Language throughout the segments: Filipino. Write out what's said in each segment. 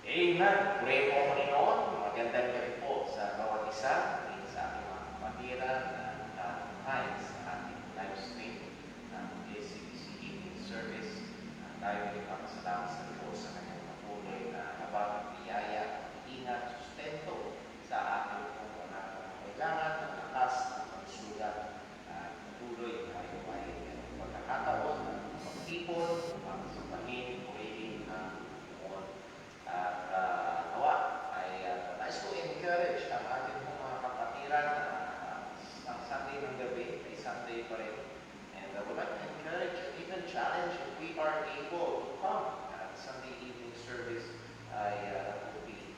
Amen. Pray po, Panginoon. Magandang gabi po sa bawat isa, sa ating mga kapatiran at tayo sa ating live stream ng ACBC Evening Service. Tayo ay papasalamat sa Diyos sa kanyang patuloy na habang biyaya, ingat, sustento sa ating mga kailangan ng lakas ng pagsulat at patuloy tayo ay magkakataon ng pag-ipon, pagsabahin, purihin ng Panginoon. At nawa ay nais ko encourage ang ating mga kapatiran ang Sunday ng gabi ay Sunday pa rin. And I would like to encourage and even challenge if we are able to come at Sunday evening service ay that would be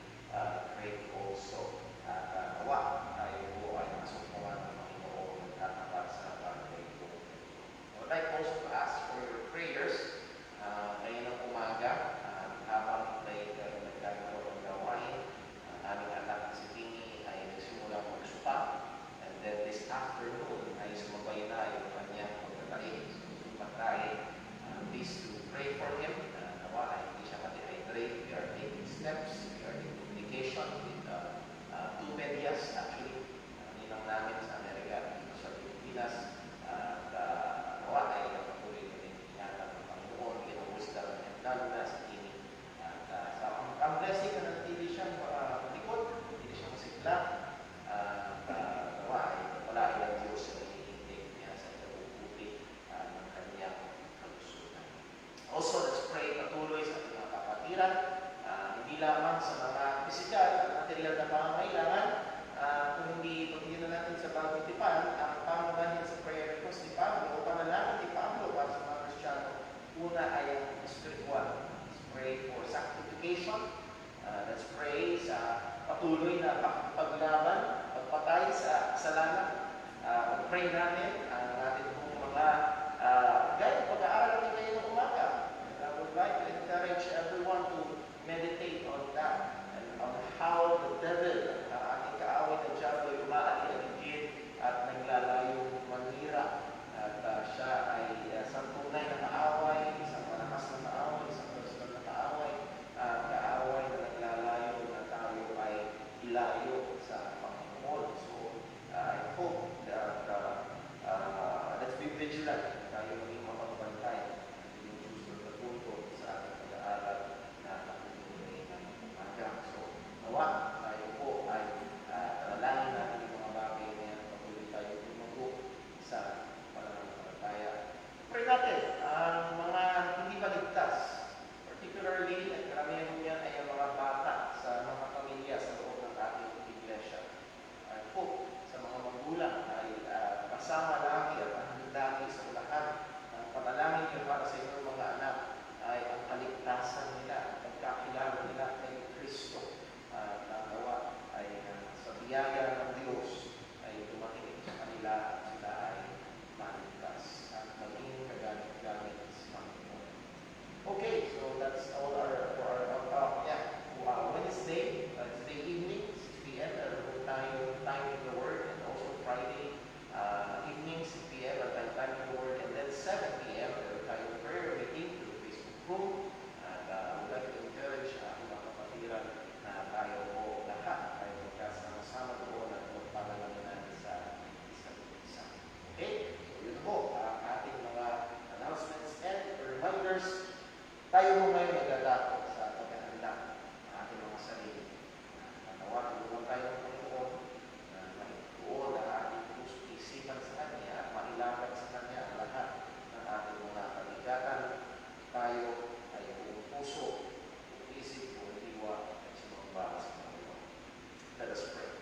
great also. At nawa tayo po ay masukuhan ng Panginoon at natapat sa bagay po. I would like also to ask for your prayers ngayon ng umaga habang tayo nagkakaroon ng gawain. Aming anak na si Pingy ay nagsimula magsupa. And then this afternoon ay sumabay na yung kanyang pagkatahin. Please to pray for him. Nawa ay hindi siya ma-dehydrate. We are taking steps. We are in communication with two medias actually. Ninang namin sa Amerika dito sa Pilipinas. Nawa ay patuloy na rin inatan ng Panginoon. Ginawusda and lalo na sa Pingy. Ang blessing na nagtili siyang malikod, hindi siyang masigla. Nawa ay wala ilang Diyos na hihintay niya sa ikabubuti ng kanyang kalusugan. Also, let's pray patuloy sa ating mga kapatiran, hindi lamang sa mga pisikal at material na pangangailangan, kundi pagtingin na natin sa bagong tipan, ang pangunahin sa prayer request ni Pablo, o panalangin ni Pablo para sa mga Kristiyano. Una ay ang spiritual. Let's pray for sanctification. Let's pray sa patuloy na paglaban, pagpatay sa kasalanan. Pag-pray natin ang ating mga guide, pag-aaral natin ngayon ng umaga. And I would like to encourage everyone to meditate on that and on how the devil, ating kaaway na Diablo, ay umaaligid at naglalayo manira. At siya ay isang tunay na kaaway, isang malakas na kaaway, isang personal na kaaway, kaaway na naglalayo na tayo ay ilayo sa Panginoon. So, I hope that let's be vigilant. Tayo maging mapagbantay. Yung gusto na tuto sa ating pag-aaral na natutuloy ng umaga. So, nawa, tayo po ay talangin natin yung mga bagay na yan. Patuloy tayo tumugo sa pananampalataya. Pray natin ang mga hindi paligtas. Particularly, ang karamihan mo yan ay ang mga bata sa mga pamilya sa loob ng ating iglesia. I hope sa mga magulang ay kasama lagi at handa sa lahat ng panalangin niyo para sa inyong mga anak ay ang kaligtasan nila, ang pagkakilala nila kay Kristo. Nawa ay sa biyaya ng Diyos ay dumating sa kanila at sila ay maligtas at maging kagamit-gamit sa Panginoon. Okay, so that's all for our Wednesday evening, 6 p.m. Time in the Word, and also Friday evening, 6 p.m. Time in the Word, and then 7 p.m. Time prayer meeting through Facebook group. And I would like to encourage ang mga kapatiran na tayo po lahat ay magkasama-sama doon at magpapalalaman sa isa't isa. Okay? So yun po ang ating mga announcements and reminders. Tayo po ngayon nagdadako sa paghahanda ng ating mga sarili. Natawa, tulungan tayo ng Panginoon na maituon ang ating puso isipan sa Kanya at mailapat sa Kanya ang lahat ng ating mga kaligatan. Tayo ay buong puso, buong isip, buong diwa at sumamba sa Panginoon. Let us pray.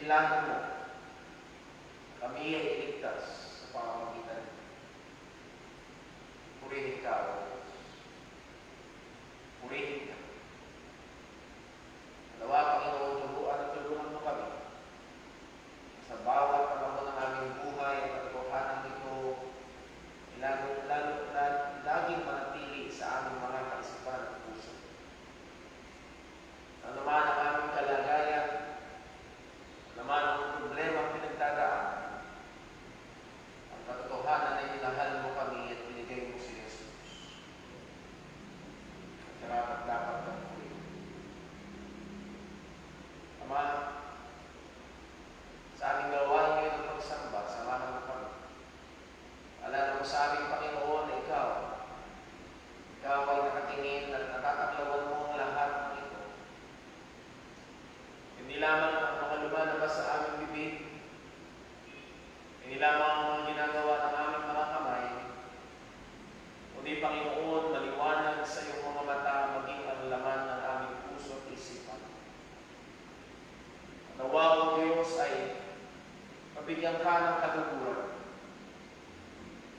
pinlano mo, kami ay iligtas sa pamamagitan mo. Purihin ka, O Diyos. Purihin ka. Nawa, Panginoon, turuan at tulungan mo kami sa bawat panahon ng aming buhay at katotohanan ito, laging manatili sa aming mga kaisipan at puso. Ano naman ang aming kalagayan, ano naman ang problema pinagdadaan, ang katotohanan ay minahal mo kami at binigay mo si Jesus. At karapat dapat kang puri. Ama, sa aming gawain ngayon ng pagsamba, samahan mo kami. Alala mo sa aming Panginoon na ikaw ay nakatingin at nakakatlawan mo ang lahat ng ito. Hindi lamang ang mga lumalabas sa aming bibig, hindi lamang ang mga ginagawa ng aming mga kamay, kundi Panginoon, maliwanag sa iyong mga mata maging ang laman ng aming puso at isipan. Nawa o Diyos ay mabigyan ka ng katuguran.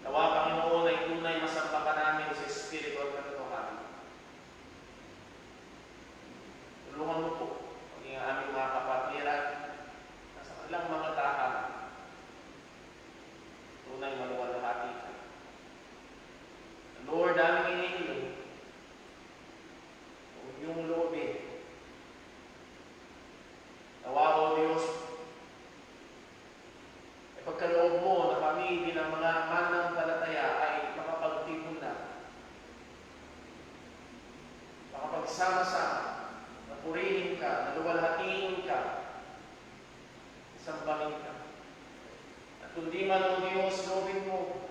Nawa, Panginoon, ay tunay masamba ka namin sa Espiritu at katotohanan. Tulungan mo po ang aming mga kapatiran na sa kanilang mga tahanan. Tunay maluwalhati ka. Lord, aming inihiling, huwag iyong loobin. Nawa, O Diyos, ay pagkaloob mo na kami bilang mga mananampalataya ay makapagtipon na, makapagsama-sama, na purihin ka, na luwalhatiin ka, sambahin ka. At kundi man, O Diyos, loobin mo,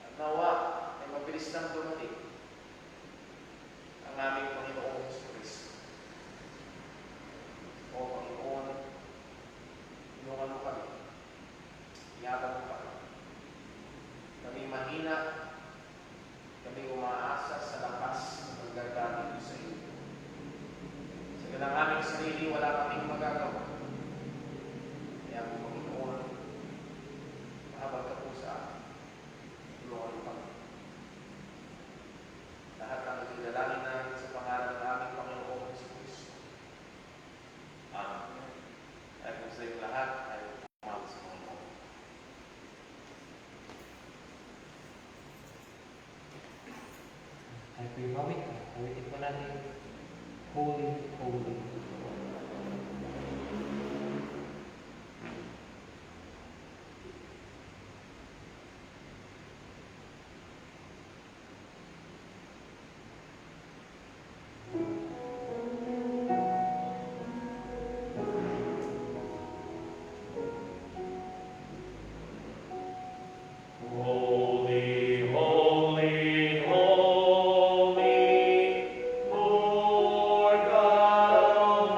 at nawa ay mabilis nang dumating ang aming Panginoong Jesucristo. O Panginoon, tulungan mo kami. Iyagan mo kami. Kami mahina. Kami umaasa sa lakas ng paggagamit sa iyo. Sa ganang aming sarili, wala kaming magagawa. Kaya po, Panginoon, mahabag ka po sa amin. Tulungan mo kami. Lahat ng nagdalangin namin sa pangalan ng aming Panginoong Jesucristo. Amen. At kung sa iyong lahat ay umawit sa Panginoon. Ay po yung mawit. Awitin po natin. Holy, holy. Holy, holy, holy, Lord God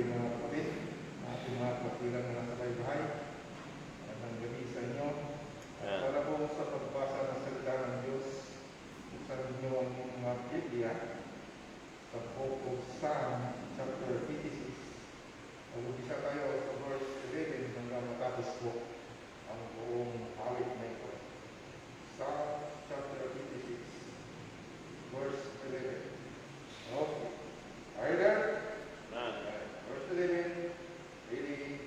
gabi mga kapatid, ating mga kapilang na nasa bahay. Magandang gabi sa inyo. Para po sa pagbasa ng salita ng Diyos, buksan ninyo ang mga Biblia sa book of Psalm, chapter 86. Mag-umpisa tayo sa verse 11 hanggang matapos po ang buong awit na ito. Psalm chapter 86, verse 11. Okay. Are you there? Verse 11, reading.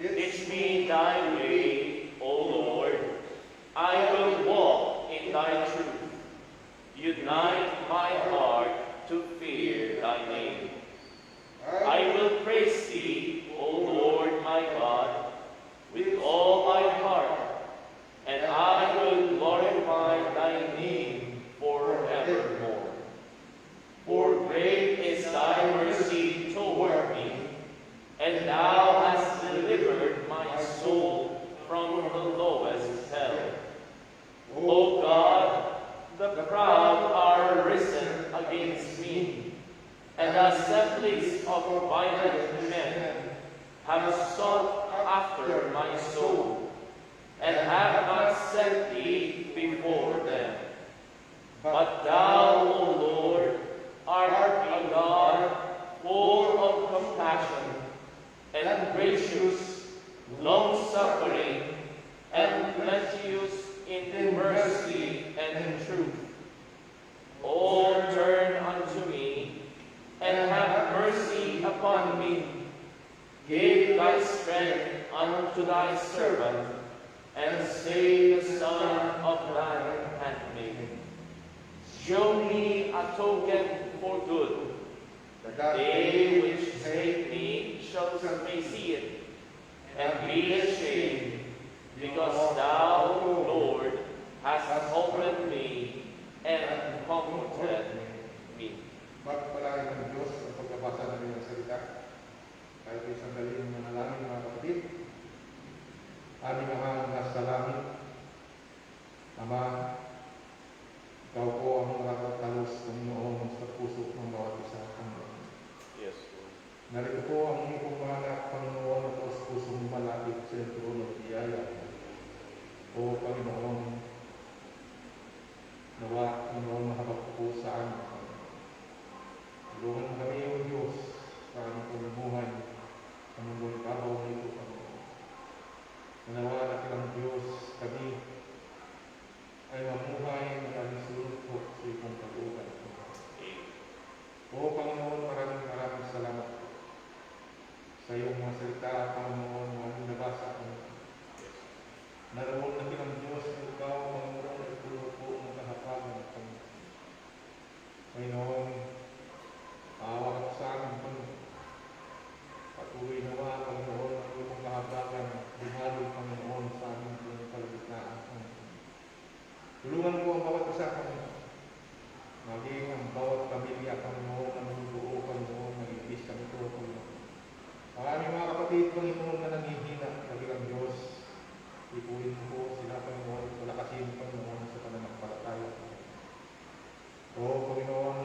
Teach me thy way, O Lord. I will walk in thy truth. Unite my heart to fear thy name. I will praise thee, O Lord my God, with all my heart, and I will glorify thy name forevermore. For great is thy mercy toward me, and thou hast delivered my soul from the lowest hell. O God, the proud are risen against me, and the assemblies of violent men have sought after my soul, and have not set thee before them. But thou, O Lord, art a God full of compassion, and gracious, long-suffering, and plenteous in mercy and truth. O turn unto me, and have mercy upon me. Give thy strength unto thy servant, and save the son of thine handmaid. Show me a token for good, that they which hate me may see it, and be ashamed, because thou, Lord, hast opened me and comforted me. Pagpalain ng Diyos ang pagbabasa namin ng salita. Kahit isang daling manalangin mga kapatid. Aming Ama nasa langit, Ama, Ikaw po ang nakakatalos Panginoon sa puso ng bawat isa Panginoon. Yes, Lord. Narito po ang inyong pong mga anak Panginoon at sa pusong malapit sa trono at biyaya. O Panginoon, nawa Panginoon mahabag po sa amin. Tulungan kami o Diyos sa aming pamumuhay sa mundong babaw na ito, Panginoon. Nanawa na kilang Diyos kami ay mamuhay na aming sunod po sa iyong pag-ugal. O Panginoon, maraming salamat po sa iyong mga salita, Panginoon, na aming nabasa, Panginoon. Naroon na kilang Diyos na ikaw, Panginoon, ay tulog po ang kahapagan, Panginoon. Panginoon, awa ka sa amin, Panginoon. Patuloy nawa, Panginoon, ang iyong kahapagan, dumalo, Panginoon, sa aming kalagitnaan, Panginoon. Tulungan mo ang bawat isa, Panginoon. Maging ang bawat pamilya, Panginoon, na manubuo, Panginoon, mag-ibis kami ito, Panginoon. Ang aming mga kapatid, Panginoon, na nanghihina, kabilang Diyos, ipuin po sila, Panginoon, palakasin, Panginoon, sa pananampalataya. O, Panginoon,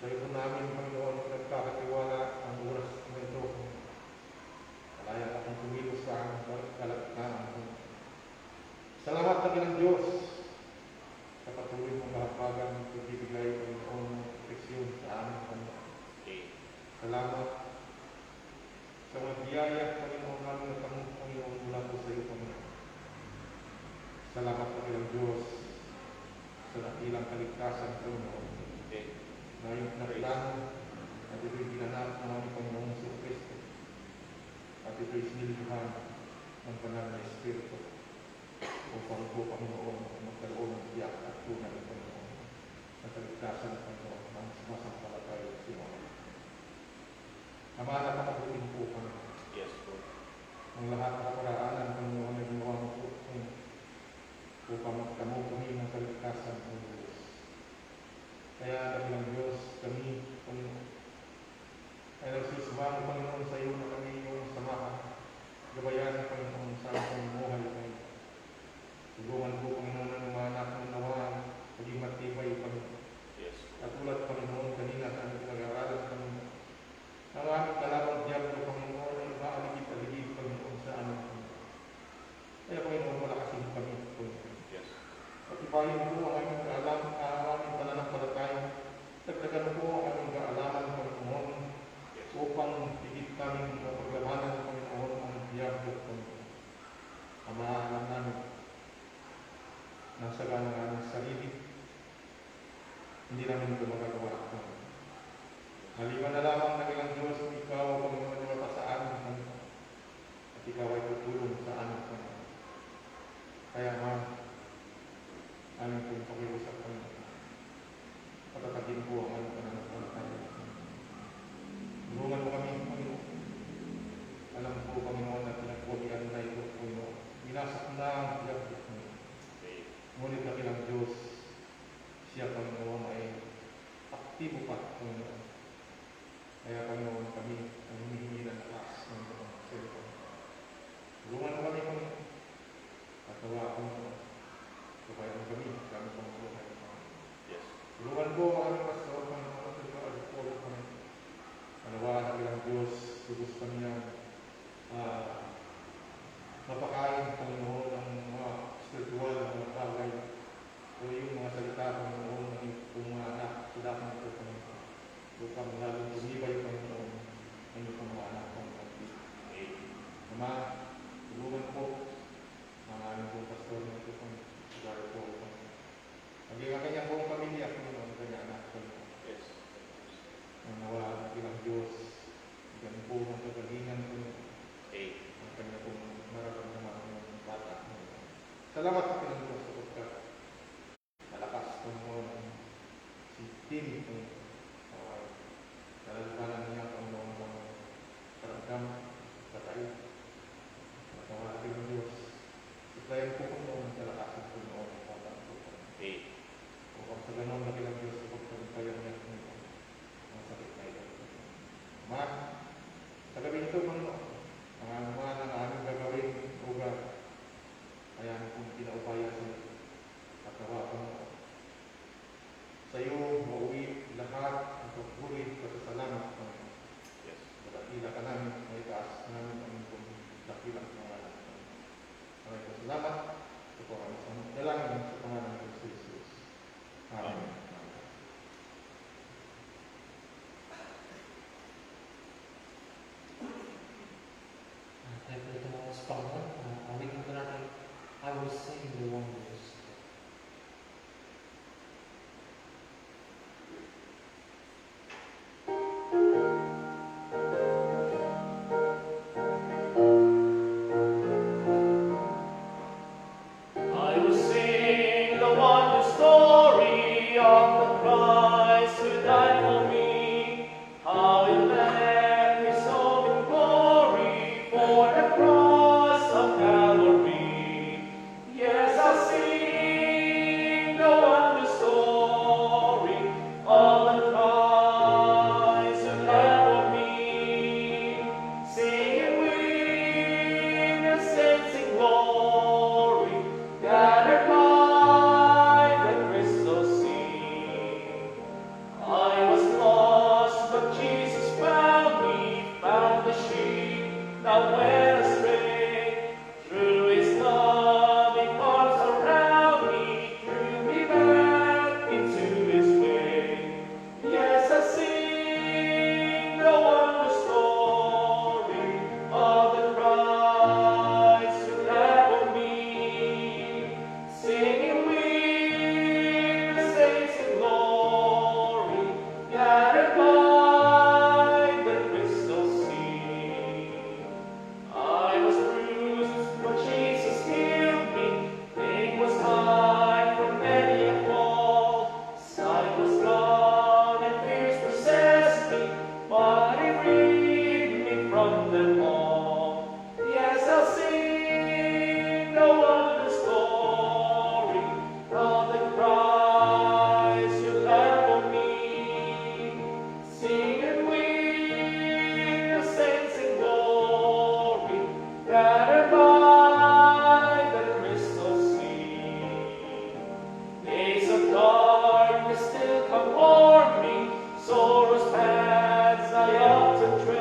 sa iyo namin, Panginoon, nagkakatiwala ang oras na ito. Kalaya akong tumilos sa aming kalagitnaan. Salamat na bilang Diyos sa patuloy mong kahapagan ng pagbibigay, Panginoon, ng proteksyon sa aming Panginoon. Salamat sa mga biyaya, Panginoon, namin na Panginoon mula po sa iyo, Panginoon. Salamat na bilang Diyos sa nakilang kaligtasan, Panginoon. Ngayon na plano at ito'y ginanap ng aming Panginoon sa Kristo. At ito'y sinilduhan ng Banal na Espiritu upang po, Panginoon, magkaroon ng tiyak at tunay ng Panginoon sa kaligtasan ng Panginoon ng sumasampalataya sa iyo. Ama, napakabuting po, Panginoon. Yes, Lord. Ang lahat ng kaparaanan, Panginoon, na ginawa mo po upang magtamo kami ng kaligtasan ng Diyos. Kaya dakilang Diyos, kami, Panginoon, ay nagsusumamo, Panginoon, sa iyo na kami iyong samahan. Gabayan, Panginoon, sa aming pamumuhay kayo. Tulungan po, Panginoon, ng mga anak ng nawaan, maging matibay, Panginoon. Yes. At tulad, Panginoon, kanina sa aming pinag-aaralan, Panginoon, na Ang aming kalabang Diablo, Panginoon, ay maaligid-aligid, Panginoon, sa amin. Kaya, Panginoon, malakasin mo kami, Panginoon. Yes. Patibayin po ang aming aming pananampalataya. Dagdagan po ang aming kaalaman, Panginoon, Yes. upang higit namin mapaglabanan, Panginoon, ang Diablo, Panginoon. Amahan namin, nasa gana ng aming sarili, hindi namin ito magagawa. Haliman na lamang na ilang Diyos, ikaw, Panginoon, ay mata sa amin, Panginoon. At ikaw ay tutulong sa amin, Panginoon. Kaya aming pong pakiusap, Panginoon. Patatagin po ang aming pananampalataya. Tulungan mo kami, Panginoon. Alam po, Panginoon, na pinagpulian na ito, Panginoon. Binasak na ang Diablo, Panginoon. Ngunit na ilang Diyos, siya, Panginoon, ay aktibo pa, Panginoon. Kaya, Panginoon, kami ang humihingi ng lakas ng Panginoon sa iyo, Panginoon. Tulungan mo kami, Panginoon. At nawa, Panginoon, tukayan kami, kami pang buhay, Panginoon. Yes. Tulungan po ang aming pastor, Panginoon, at ito ay puro kami. Manawa na ilang Diyos, lubos kami ang mapakain, Panginoon, ang mga spiritual na mga bagay. O yung mga salita, Panginoon, ng iyong mga anak, sila kang ito, Panginoon. Upang lalong tumibay, Panginoon, ang iyong mga anak, Panginoon. Ama, tulungan po ang aming pong pastor na ito, Panginoon. Sigaro po, Panginoon. Maging ang kanyang buong pamilya, Panginoon, ang kanyang anak, Panginoon. Yes. Ang nawa ng ilang Diyos, bigyan po ng kagalingan, Panginoon. Ang kanyang pong mararamdaman ng bata, Panginoon. Salamat sa ilang Diyos, sapagkat malakas, Panginoon, si Timmy, Panginoon. Nalalabanan niya, Panginoon, ang karamdam, katay. At ang ating Diyos, suplayan po, Panginoon, ang kalakasan, Panginoon, ang bata, Panginoon. Upang sa ganun na ilang Diyos, kapagpagpayan niya, Panginoon, ang sakit na ito. Ma, sa gabi ito, Panginoon, ang anuman ang aming gagawin, ugat, kaya ang kong pinaupaya sa iyo. At nawa, Panginoon, sa iyo, mauwi lahat ang pagpuri, pasasalamat, Panginoon. Yes. Dakila ka namin, may taas namin ang kong dakilang pangalan. Maraming pasalamat. Ito po ang isang dalangin sa pangalan ng Jesus. Amen. Tayo po ito mga sa Panginoon. Awit po natin, I will sing the wonders. I will sing the wonder story of the Christ who died for me. How he left his soul in glory for the cross of Calvary. Yes, I'll sing the wonder story of the Christ who died for me. Singing with the saints in glory, gathered by the crystal sea. I was lost, but Jesus found me, found the sheep that went astray. Through his loving arms around me, drew me back into his way. Yes, I sing the wonder story of the Christ who died for me. Singing with the saints in glory, gathered by the crystal sea. I was bruised, but Jesus healed me. Pain was high from many a fall. Sight was gone and fears possessed me, but he freed me from them all. Yes, I'll sing the wonder story of the Christ who died for me. Singing with the saints in glory, gathered by the crystal sea. Days of darkness still come o'er me, sorrow's paths I often tread.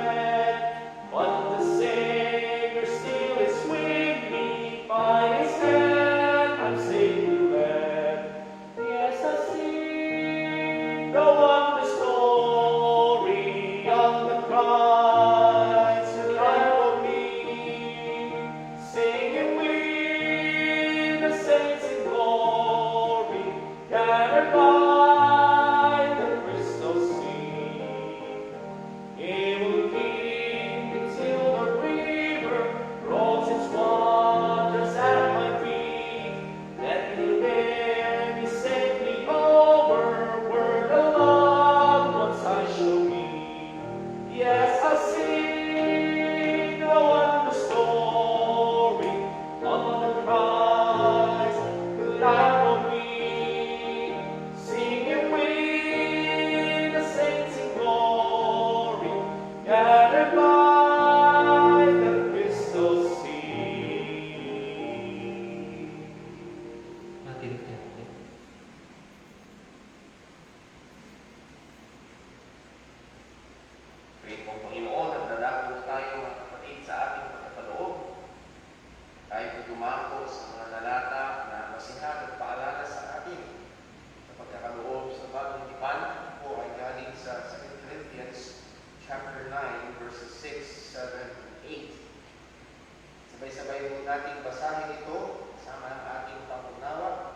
Sabay-sabay po natin basahin ito kasama ang ating pangunawa.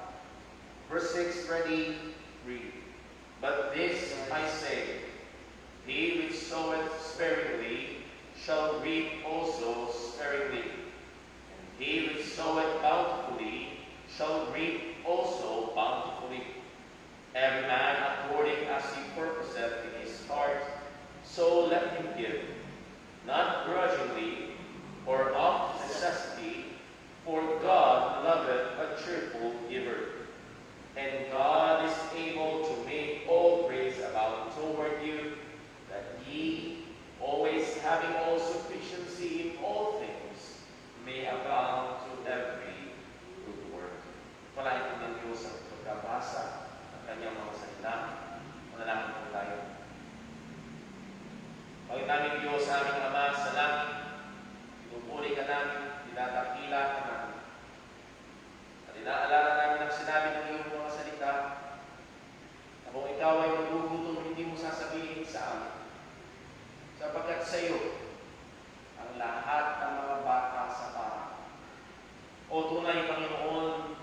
Verse 6, ready, read. But this I say, he which soweth sparingly shall reap also sparingly, and he which soweth bountifully shall reap also bountifully. Every man according as he purposeth in his heart, so let him give, not grudgingly, or of necessity, for God loveth a cheerful giver. And God is able to make all grace abound toward you, that ye, always having all sufficiency in all things, may abound to every good work. Palain po ng Diyos ang pagkabasa ng kanyang mga salita. Manalangin po tayo. Pagkat namin Diyos, aming Ama sa langit, pinupuri ka namin, dinadakila ka namin. At inaalala namin ang sinabi ng iyong mga salita, na kung ikaw ay magugutom, hindi mo sasabihin sa amin. Sapagkat sa iyo, ang lahat ng mga bata sa parang. O tunay, Panginoon,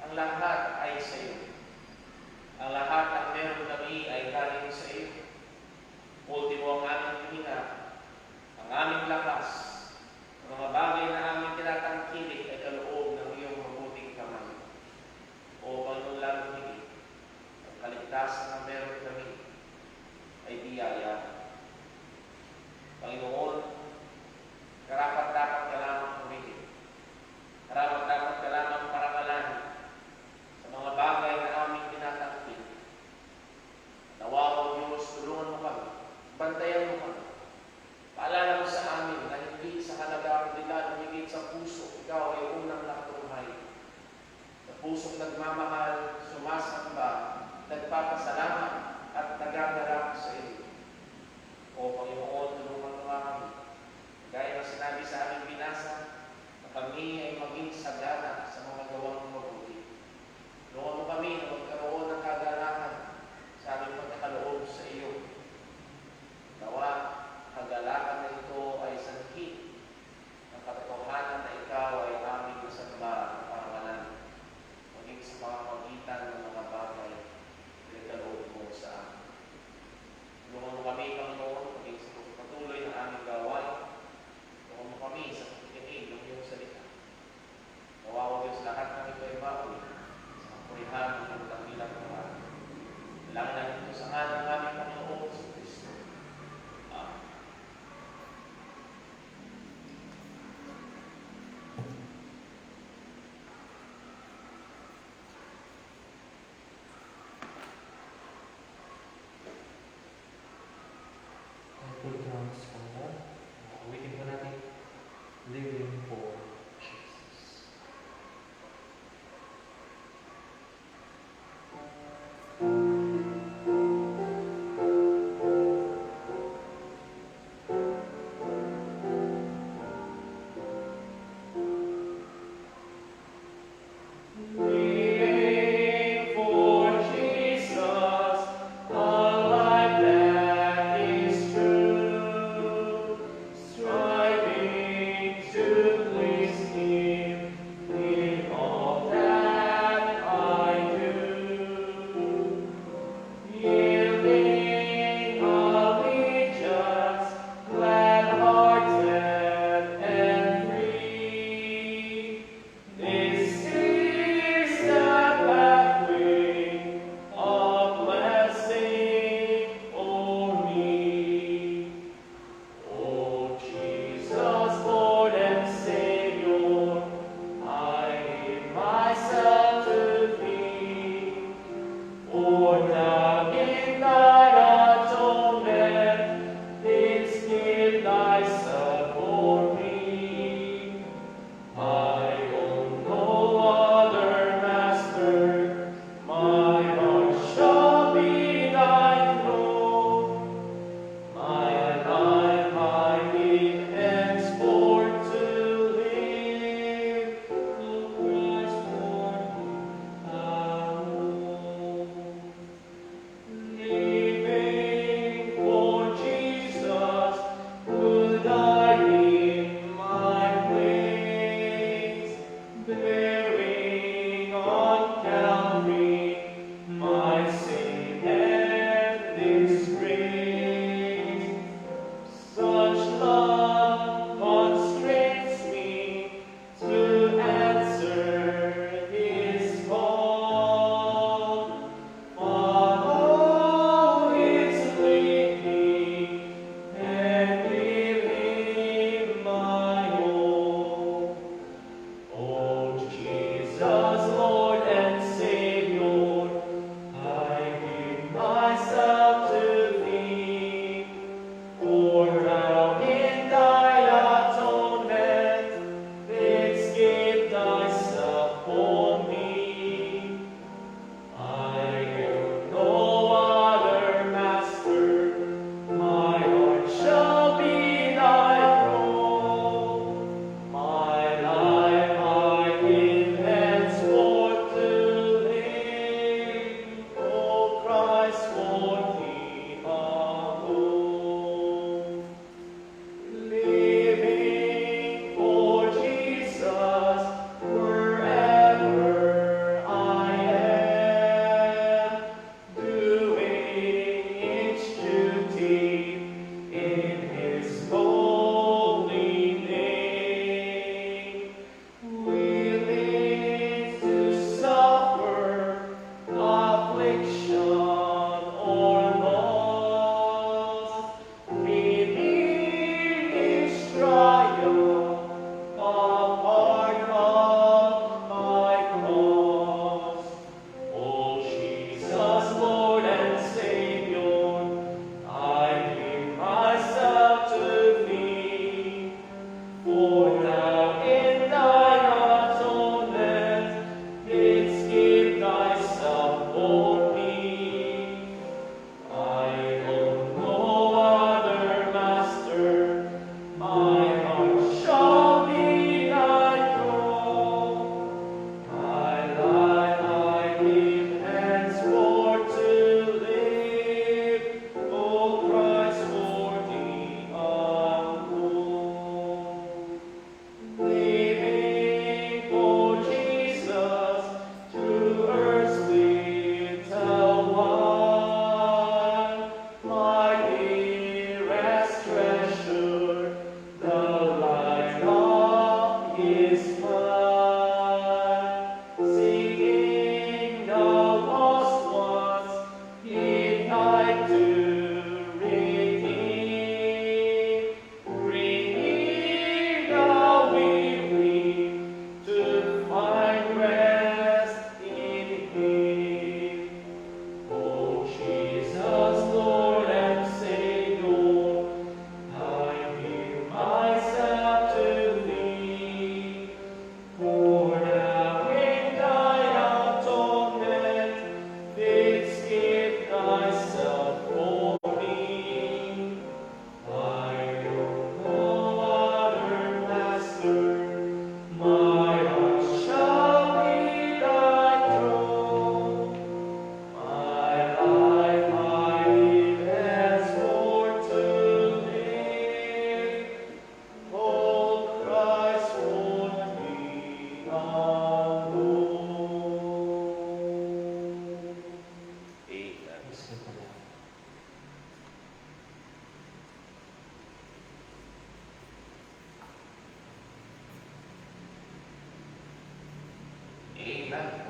ang lahat ay sa iyo. Ang lahat ng meron kami ay galing sa iyo. Ultimo ang aming hina, ang aming lakas, ang mga bagay na aming tinatangkilik ay kaloob ng iyong mabuting kamay. O Panginoon, lalong higit, ang kaligtasan na meron kami ay biyaya. Panginoon, karapat-dapat ka lamang humigit. Karapat-dapat ka lamang parangalan sa mga bagay na aming tinatangkilik. Nawa o Diyos, tulungan mo kami. Bantayan mo kami. Paalala mo sa amin na hindi sa halagang nila lumigit sa puso, ikaw ay unang nakatunghay. Sa pusong nagmamahal, sumasamba, nagpapasalamat at nagagarap sa iyo. O Panginoon, tulungan mo kami. Gaya ng sinabi sa aming binasa, na kami ay maging sagana sa mga gawang mabuti. Tulungan mo kami na magkaroon ng kagalakan sa aming pagkakaloob sa iyo. Nawa, kagalakan na ito ay sanhi ng katotohanan na ikaw ay aming nasamba ng parangalan, maging sa mga magitan ng mga bagay na ikaloob mo sa amin.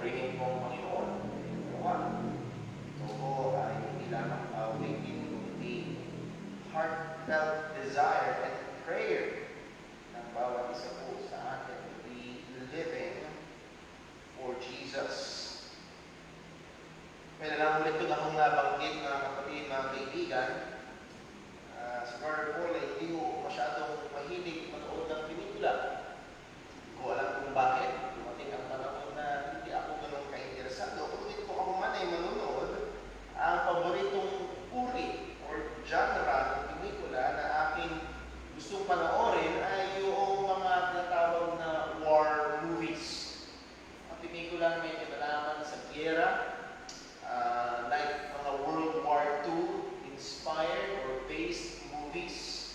purihin mong Panginoon. Gawa. Ito po ay hindi lamang awitin, kundi heartfelt desire and prayer ng bawat isa po sa atin to be living for Jesus. May nalang ulit ko na akong nabanggit mga kapatid, mga kaibigan. Si Brother Paul ay hindi ko masyadong mahilig manood ng pelikula. Hindi ko alam kung bakit. Dumating ang panahon na hindi ako ganun ka-interesado. Kung hindi ko ako man ay manonood, ang paboritong uri or genre ng pelikula na aking gustong panoorin ay yung mga tinatawag na war movies. Ang pelikula na may kinalaman sa giyera, like mga World War II inspired or based movies.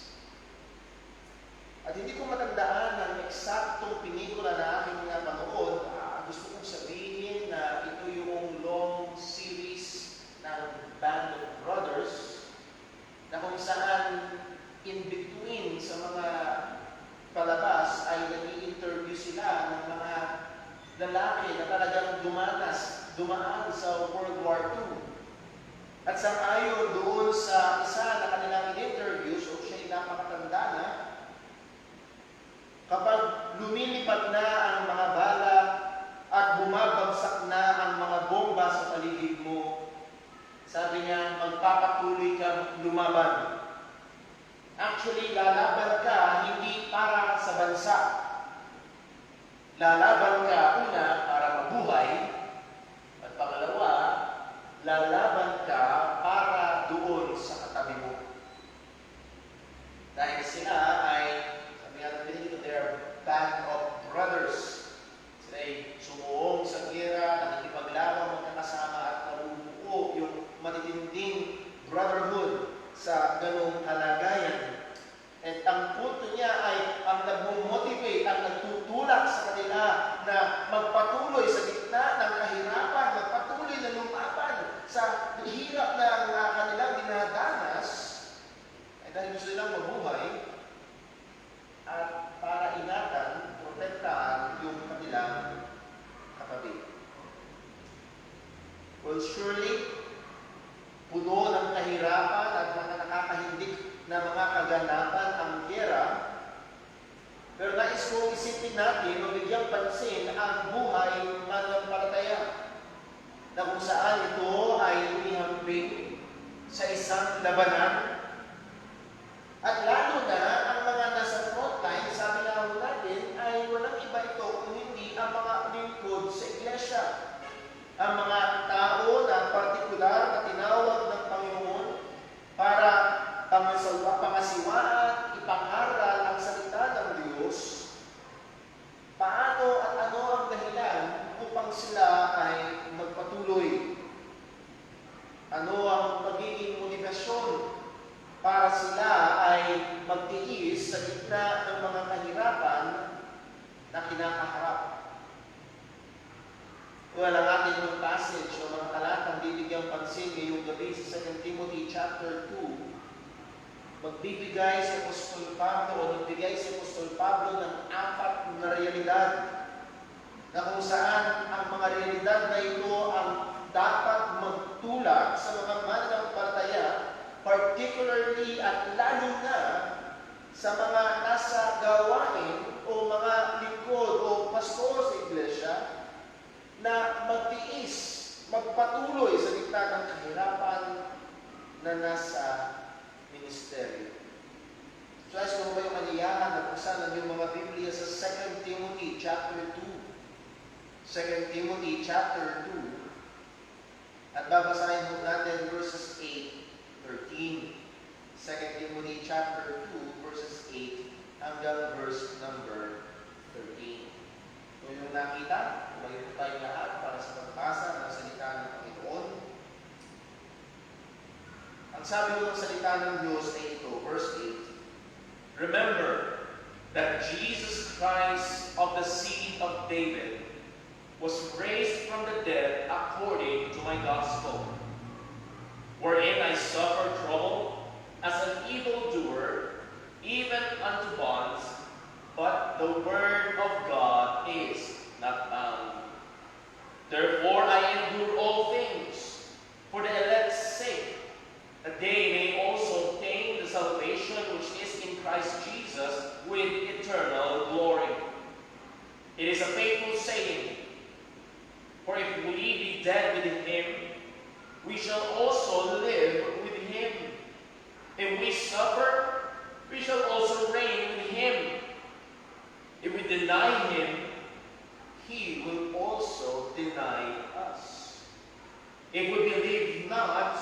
At hindi ko matandaan ang eksaktong pelikula na aking napanood. Gusto kong sabihin na ito yung long series ng Band of Brothers na kung saan in between sa mga palabas ay nag-i-interview sila ng mga lalaki na talagang dumaan sa World War II. At sang-ayon doon sa isa na kanilang in-interview, so siya'y napakatanda na, kapag lumilipad na ang mga bala at bumabagsak na ang mga bomba sa paligid mo, sabi niya, magpapatuloy kang lumaban. Actually, lalaban ka hindi para sa bansa. Lalaban ka una para mabuhay, at pangalawa, lalaban ka para doon sa katabi mo. Dahil sila ay, sabi nga natin dito, they are band of brothers. Sila ay sumuong sa giyera, nakikipaglaban, magkakasama at nabubuo yung matitinding brotherhood sa ganong kalagayan. At ang punto niya ay ang nag-motivate, ang nagtutulak sa kanila na magpatuloy sa gitna ng kahirapan, magpatuloy na lumaban sa hirap na kanilang dinadanas, ay dahil gusto nilang mabuhay at para ingatan, protektahan yung kanilang katabi. Well, surely, puno ng kahirapan at mga nakakahindik na mga kaganapan ang giyera, pero nais kong isipin natin o bigyang pansin ang buhay mananampalataya na kung saan ito ay umihambing sa isang labanan. At lalo na ang mga nasa frontline, sabi nga ho natin, ay walang iba ito kung hindi ang mga lingkod sa iglesia. Ang mga tao na partikular na tinawag ng Panginoon para pangasiwaan, ipangaral ang salita ng Diyos. Paano at ano ang dahilan upang sila ay magpatuloy? Ano ang magiging motivasyon para sila ay magtiis sa gitna ng mga kahirapan na kinakaharap? Well, ang ating mga passage o mga talatang bibigyang pansin ngayong gabi sa 2 Timothy chapter 2, magbibigay si Apostol Pablo o nagbigay si Apostol Pablo ng 4 na realidad na kung saan ang mga realidad na ito ang dapat magtulak sa mga mananampalataya, particularly at lalo na sa mga nasa gawain o mga lingkod o pastor sa iglesia na magtiis, magpatuloy sa gitna ng kahirapan na nasa ministeryo. So, as kung ba yung kaniyahan na pasanan yung mga Biblia sa 2 Timothy chapter 2. 2 Timothy chapter 2. At babasahin mo natin verses 8-13. 2 Timothy chapter 2 verses 8 hanggang verse number 13. Kung yung nakita, kumayin tayong lahat para sa pagbasa ng salita ng Panginoon. Ang sabi ng salita ng Diyos ay ito, verse 8. Remember that Jesus Christ of the seed of David was raised from the dead according to my gospel, wherein I suffered trouble as an evildoer, even unto bonds, but the word of God is not bound. There It is a faithful saying, for if we be dead with him, we shall also live with him. If we suffer, we shall also reign with him. If we deny him, he will also deny us. If we believe not,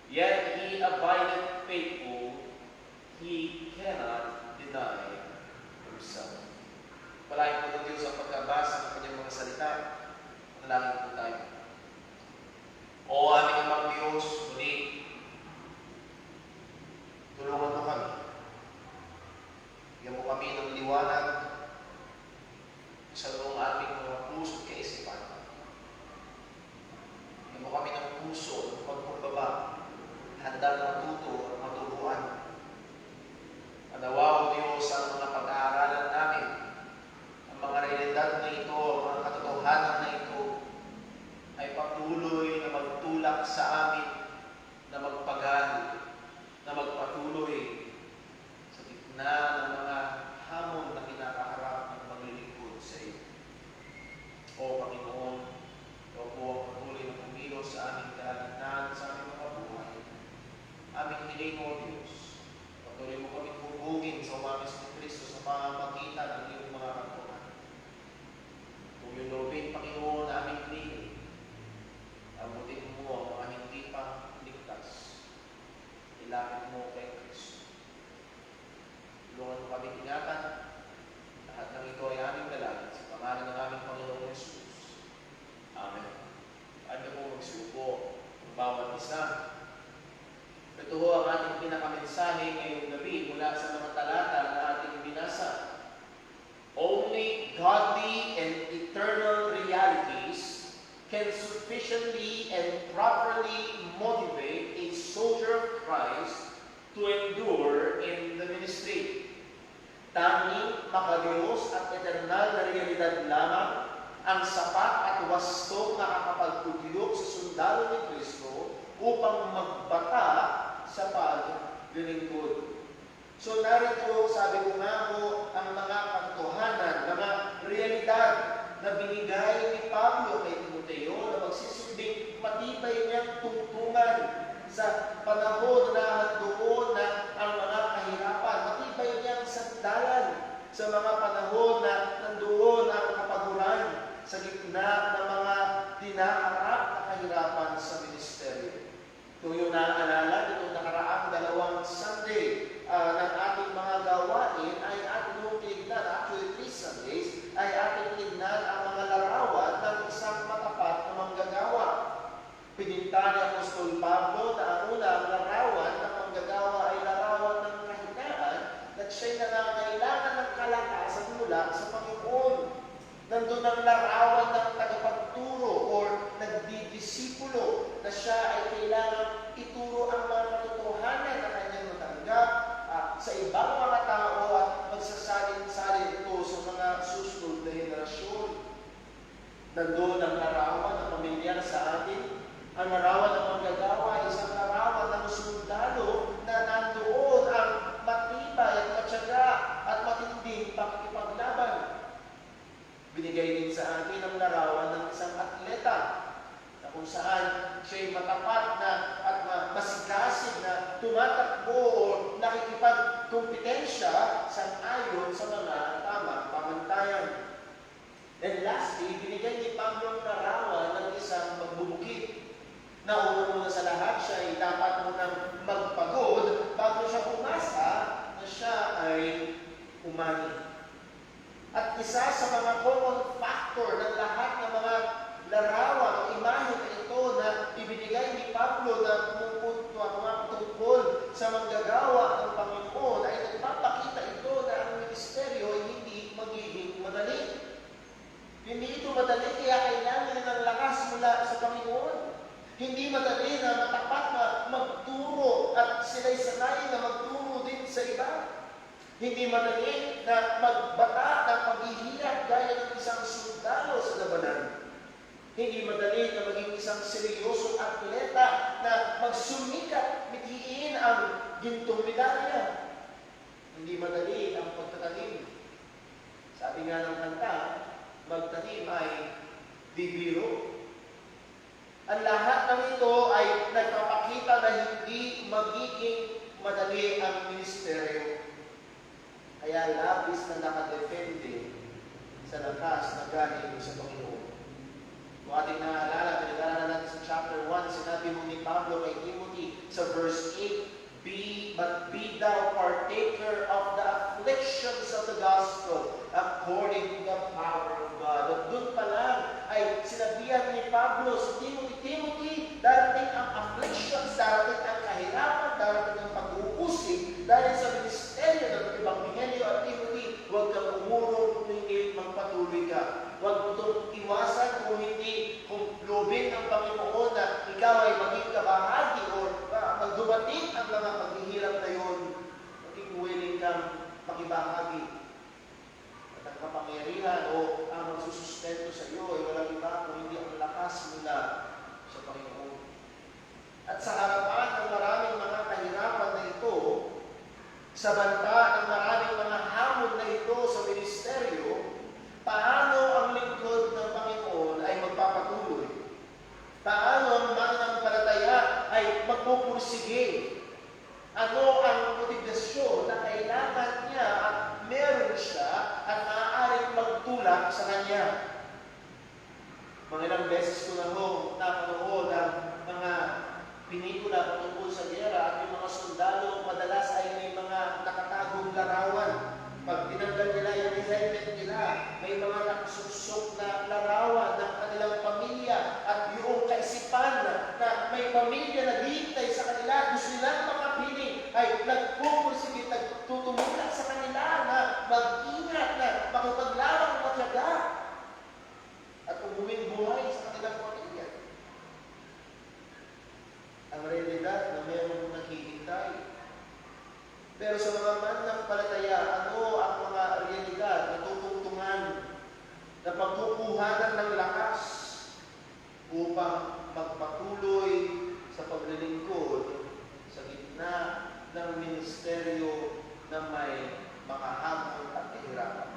yet he abideth faithful, he cannot deny himself. Palain po ng Diyos ang pagkabasa ng kanyang mga salita. Manalangin po tayo. O aming Amang Diyos, muli, tulungan mo kami. Bigyan mo kami ng liwanag sa buong aming mga puso at kaisipan. Bigyan mo kami ng puso at pagkumbaba, handang matuto at maturuan. Manawa, O Diyos, ang mga pag-aaralan namin, ang mga realidad na ito, ang mga katotohanan na ito, ay patuloy na magtulak sa amin, na magpagano, na magpatuloy sa gitna ng mga hamon na kinakaharap ng paglilingkod sa iyo. O Panginoon, ikaw po ang patuloy na pumilos sa aming kalagitnaan, sa aming mga buhay. Aming hiling, O Diyos, patuloy mo kami hubugin sa umamis ni Kristo sa pamamagitan ng iyong mga kantuhan. Kung yung lobin, Panginoon, na aming hiling, abutin mo ang mga hindi pa ligtas. Ilapit mo kay Kristo. Tulungan mo kami ingatan. Lahat ng ito ay aming dalangin sa pangalan ng aming Panginoong Jesus. Amen. Ano po magsuko ang bawat isa. Ito ho ang ating pinakamensahe ngayong gabi mula sa mga talata na ating binasa. Only godly and eternal realities can sufficiently and properly motivate a soldier of Christ to endure in the ministry. Tanging makadiyos at eternal na realidad lamang ang sapat at wastong nakakapagpudyok sa sundalo ni Kristo upang magbata sa paglilingkod. So narito, sabi ko nga po, ang mga katotohanan, mga realidad na binigay ni Pablo kay Timoteo na magsisilbing matibay niyang tungtungan sa panahon na nandoon na ang mga kahirapan, matibay niyang sandalan sa mga panahon na nandoon ang kapaguran sa gitna ng mga dinaharap na kahirapan sa ministeryo. Kung yung naaalala, itong nakaraang 2 Sunday ng ating mga gawain ay ating tinignan, actually 3 Sundays, ay ating tinignan ang mga larawan ng isang matapat na manggagawa. Pininta ni Apostol Pablo na ang una, ang larawan ng manggagawa ay larawan ng kahinaan at siya'y nangangailangan ng kalakasan mula sa Panginoon. Nandun ang larawan ng tagapagturo or nagdidisipulo na siya ay kailangan ituro ang mga katotohanan na kanyang natanggap sa ibang mga tao at magsasalin-salin ito sa mga susunod na henerasyon. Nandun ang larawan ng pamilyar sa atin. Ang larawan ng manggagawa ay isang larawan ng sundalo na nandoon ang matibay at matyaga at matinding pakikipaglaban. Binigay din sa atin ang larawan ng isang atleta na kung saan siya'y matapat na at masikasin na tumatakbo o nakikipagkompetensya sang-ayon sa mga tamang pamantayan. And lastly, binigay ni Pablo ang larawan ng isang magbubukid. Na una sa lahat, siya ay dapat munang magpagod bago siya umasa na siya ay umani. At isa sa mga common factor ng lahat ng mga larawan o imahe na ito na ibinigay ni Pablo na tungkol sa manggagawa ng Panginoon ay nagpapakita ito na ang ministeryo ay hindi magiging madali. Hindi ito madali kaya kailangan ng lakas mula sa Panginoon. Hindi madali na matapat na magturo at sila'y sanay na magturo din sa iba. Hindi madali na magbata ng paghihirap gaya ng isang sundalo sa labanan. Hindi madali na maging isang seryosong atleta na magsumikat, mithiin ang gintong medalya. Hindi madali ang pagtatanim. Sabi sabi nga ng kanta, magtanim ay bibiro. Ang lahat ng ito ay nagpapakita na hindi magiging madali ang ministeryo. Kaya labis na nakadepende sa lakas na galing sa Panginoon. Kung ating naalala, pinag-aralan natin sa chapter 1, sinabi mo ni Pablo kay Timothy sa verse 8, But be thou partaker of the afflictions of the gospel according to the power of God. At doon pa lang ay sinabihan ni Pablo sa Timothy, darating ang afflictions, darating ang kahirapan, darating ang pag-uusig dahil sa ministeryo ng Ebanghelyo. At Timothy, huwag kang umurong, hindi magpatuloy ka. Huwag mo itong iwasan kung hindi lubin ng Panginoon na ikaw ay maging kabahagi o magdumating ang mga paghihirap na yun, maging willing kang makibahagi. At ang kapangyarihan o ang magsusustento sa iyo ay walang iba kung hindi ang lakas mula sa Panginoon. At sa harapan ng maraming mga kahirapan na ito, sa banta ng maraming mga hamon na ito sa ministeryo, paano ang lingkod ng Panginoon ay magpapatuloy? Paano ang mananampalataya ay magpupursige? Ano ang motivasyon na kailangan niya at meron siya at maaaring magtulak sa kanya? Mga ilang beses ko na napanood ang mga pinikula patungkol sa gera at yung mga sundalo madalas ay may mga nakatagong larawan. Pag tinanggal nila yung helmet nila, may mga nakasuksok na larawan ng kanilang pamilya at yung kaisipan na may pamilya na hihintay sa kanila, gusto nilang makapiling, ay nagpupursige, nagtutulungan sa kanila na mag-ingat, na makipaglawang matyaga at umuwing buhay sa kanilang pamilya. Ang realidad na mayroong naghihintay. Pero sa mga mananampalataya, ano ang mga realidad na tutungtungan, na pagkukuhanan ng lakas upang magpatuloy sa paglilingkod sa gitna ng ministeryo na may mga hamon at kahirapan.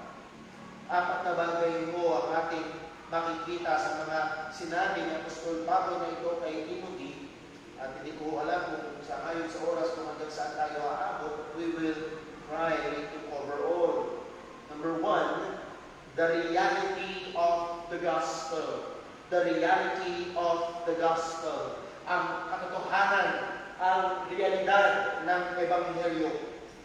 Apat na bagay mo ang ating makikita sa mga sinabi ni Apostol Pablo na ito kay Timothy. At hindi ko alam kung sa ngayon sa oras kung hanggang saan tayo aabot, we will try to cover all. Number 1, the reality of the gospel. The reality of the gospel. Ang katotohanan, ang realidad ng Ebanghelyo.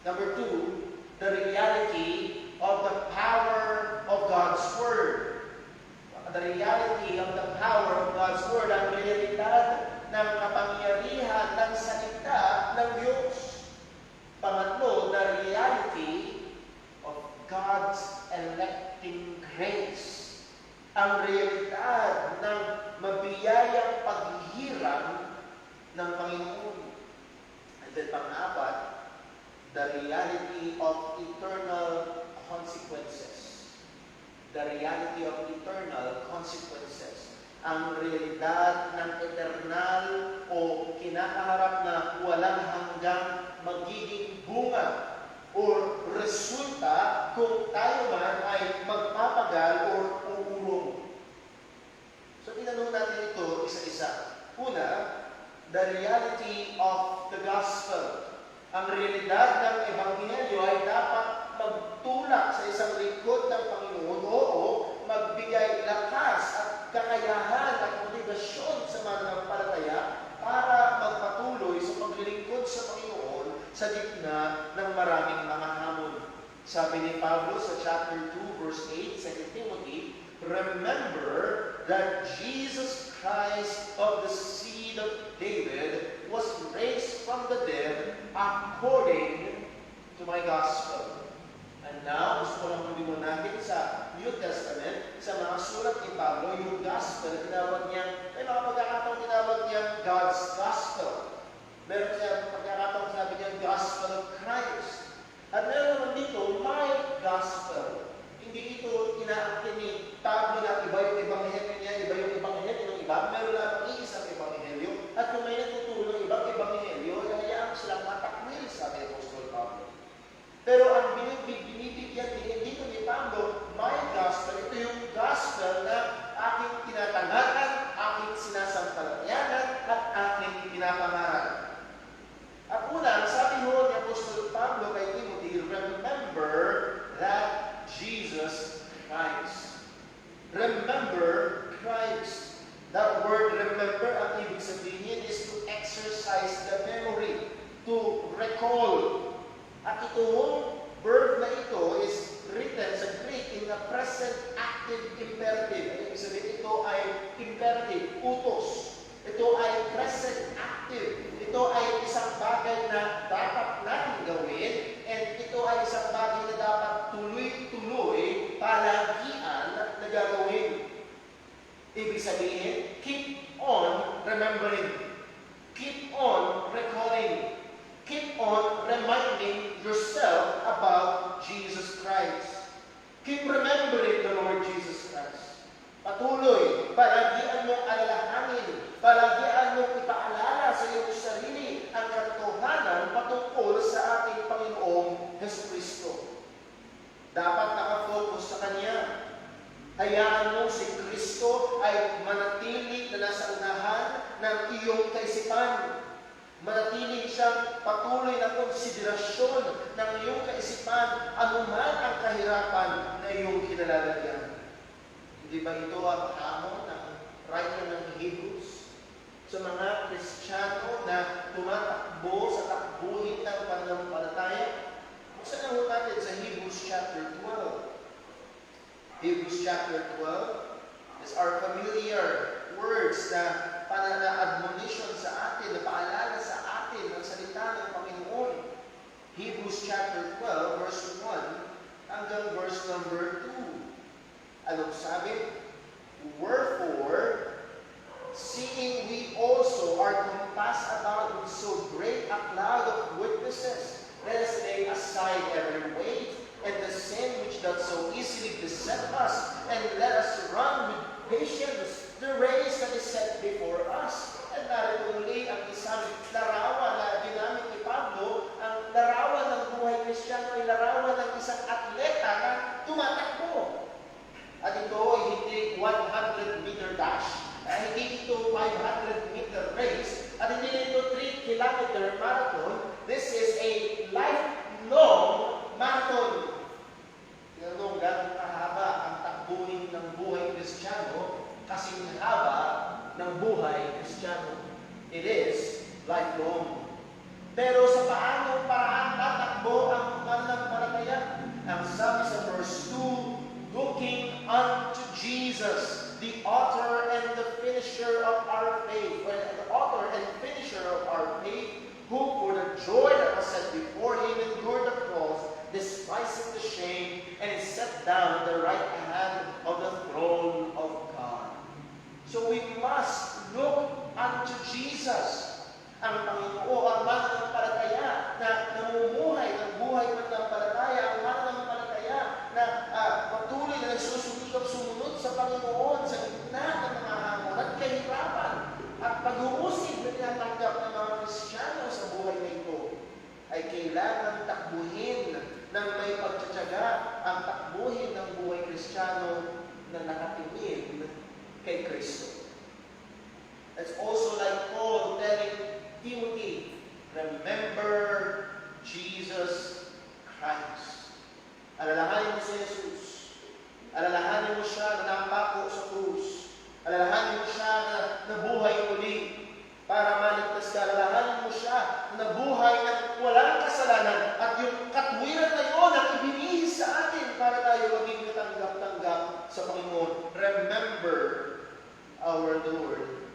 Number 2, the reality of the power of God's Word. The reality of the power of God's Word. Ang realidad ng kapangyarihan ng salita ng Diyos. Pangatlo, the reality of God's electing grace. Ang realidad ng mabiyayang paghihirang ng Panginoon. And then pang-apat, the reality of eternal consequences. The reality of eternal consequences. Ang realidad ng eternal o kinakaharap na walang hanggang magiging bunga o resulta kung tayo man ay magpapagal o uurong. So, tinanong natin ito isa-isa. Una, the reality of the gospel. Ang realidad ng Ebanghelyo ay dapat magtulak sa isang lingkod ng Panginoon. Oo, magbigay lakas at kakayahan at motivasyon sa mananampalataya para magpatuloy sa paglilingkod sa Panginoon sa gitna ng maraming mga hamon. Sabi ni Pablo sa chapter 2, verse 8, 2 Timothy, remember that Jesus Christ of the seed of David was raised from the dead according to my gospel. And now, gusto ko lang hulimun natin sa New Testament, sa mga sulat ni Pablo, yung gospel, tinawag niya, may mga pagkakataon tinawag niya God's gospel. Meron siya pagkakataon sabi niya gospel of Christ. At meron naman dito, my gospel. Hindi ito inaaktin ni Pablo na iba yung ebanghelyo niya, iba yung ebanghelyo ng iba. Meron lang iisang ebanghelyo. At kung may natutulong ibang ebanghelyo, hayaan silang matakwil, sabi ni Apostol Pablo. Pero ang remember that Jesus Christ. Remember Christ. That word remember, ang ibig sabihin is to exercise the memory, to recall. At itong verb na ito is written sa Greek in the present active imperative. Ibig sabihin, ito ay imperative, utos. Ito ay present active. Ito ay isang bagay na dapat natin gawin, and ito ay isang bagay na dapat tuloy-tuloy, palagian na gagawin. Ibig sabihin, keep on remembering. Keep on recalling. Keep on reminding yourself about Jesus Christ. Keep remembering the Lord Jesus Christ. Patuloy, palagian mong alalahanin, palagian mong ipaalala sa iyong sarili ang katotohanan patungkol sa ating Panginoong Jesucristo. Dapat nakafocus sa Kanya. Hayaan mo si Kristo ay manatili na nasa unahan ng iyong kaisipan. Manatili siyang patuloy na konsiderasyon ng iyong kaisipan anuman ang kahirapan na iyong kinalalagyan. Hindi ba ito ang hamon ng writer ng Hebrews sa mga Kristiyano na tumatakbo sa takbuhin ng pananampalataya? Buksan na ho natin sa Hebrews chapter 12. Hebrews chapter 12 is our familiar words na panana-admonition sa atin, na paalala sa atin ang salita ng Panginoon. Hebrews chapter 12, verse 1 hanggang verse number 2. Anong sabi? Wherefore, seeing we also are compassed about with so great a cloud of witnesses, let us lay aside every weight and the sin which doth so easily beset us, and let us run with patience the race that is set before us. At narito muli ang isang larawan na ginamit ni Pablo. Ang larawan ng buhay Kristiyano ay larawan ng isang atleta na tumatakbo. At ito ay hindi 100-meter dash, hindi ito 500-meter race, at hindi ito 3-kilometer marathon. This is a lifelong marathon. Tinanong gano'ng kahaba ang takbuhin ng buhay Kristiyano, kasing haba ng buhay Kristiyano. It is lifelong. Pero sa paanong paraan tatakbo ang mananampalataya? Ang sabi sa verse 2, looking unto Jesus, the author and the finisher of our faith, or the author and finisher of our faith, who for the joy that was set before him endured the cross, despising the shame, and is set down at the right hand of the throne of God. So we must look unto Jesus, ang Panginoon, ang mananampalataya na namumuhay ng buhay mananampalataya, ang mananampalataya na patuloy na nagsusumikap sumunod sa Panginoon sa gitna ng mga hamon at kahirapan at pag-uusig na tinatanggap ng mga Kristiyano sa buhay na ito, ay kailangan takbuhin ng may pagtsatsaga ang takbuhin ng buhay Kristiyano na nakatingin kay Kristo. It's also like Paul telling Timothy, remember Jesus Christ. Alalahanin mo si Jesus. Alalahanin mo siya na napako sa krus. Alalahanin mo siya na nabuhay muli para maligtas ka. Alalahanin mo siya na nabuhay na walang kasalanan at yung katwiran na yun ang ibinihis sa atin para tayo maging katanggap-tanggap sa Panginoon. Remember our Lord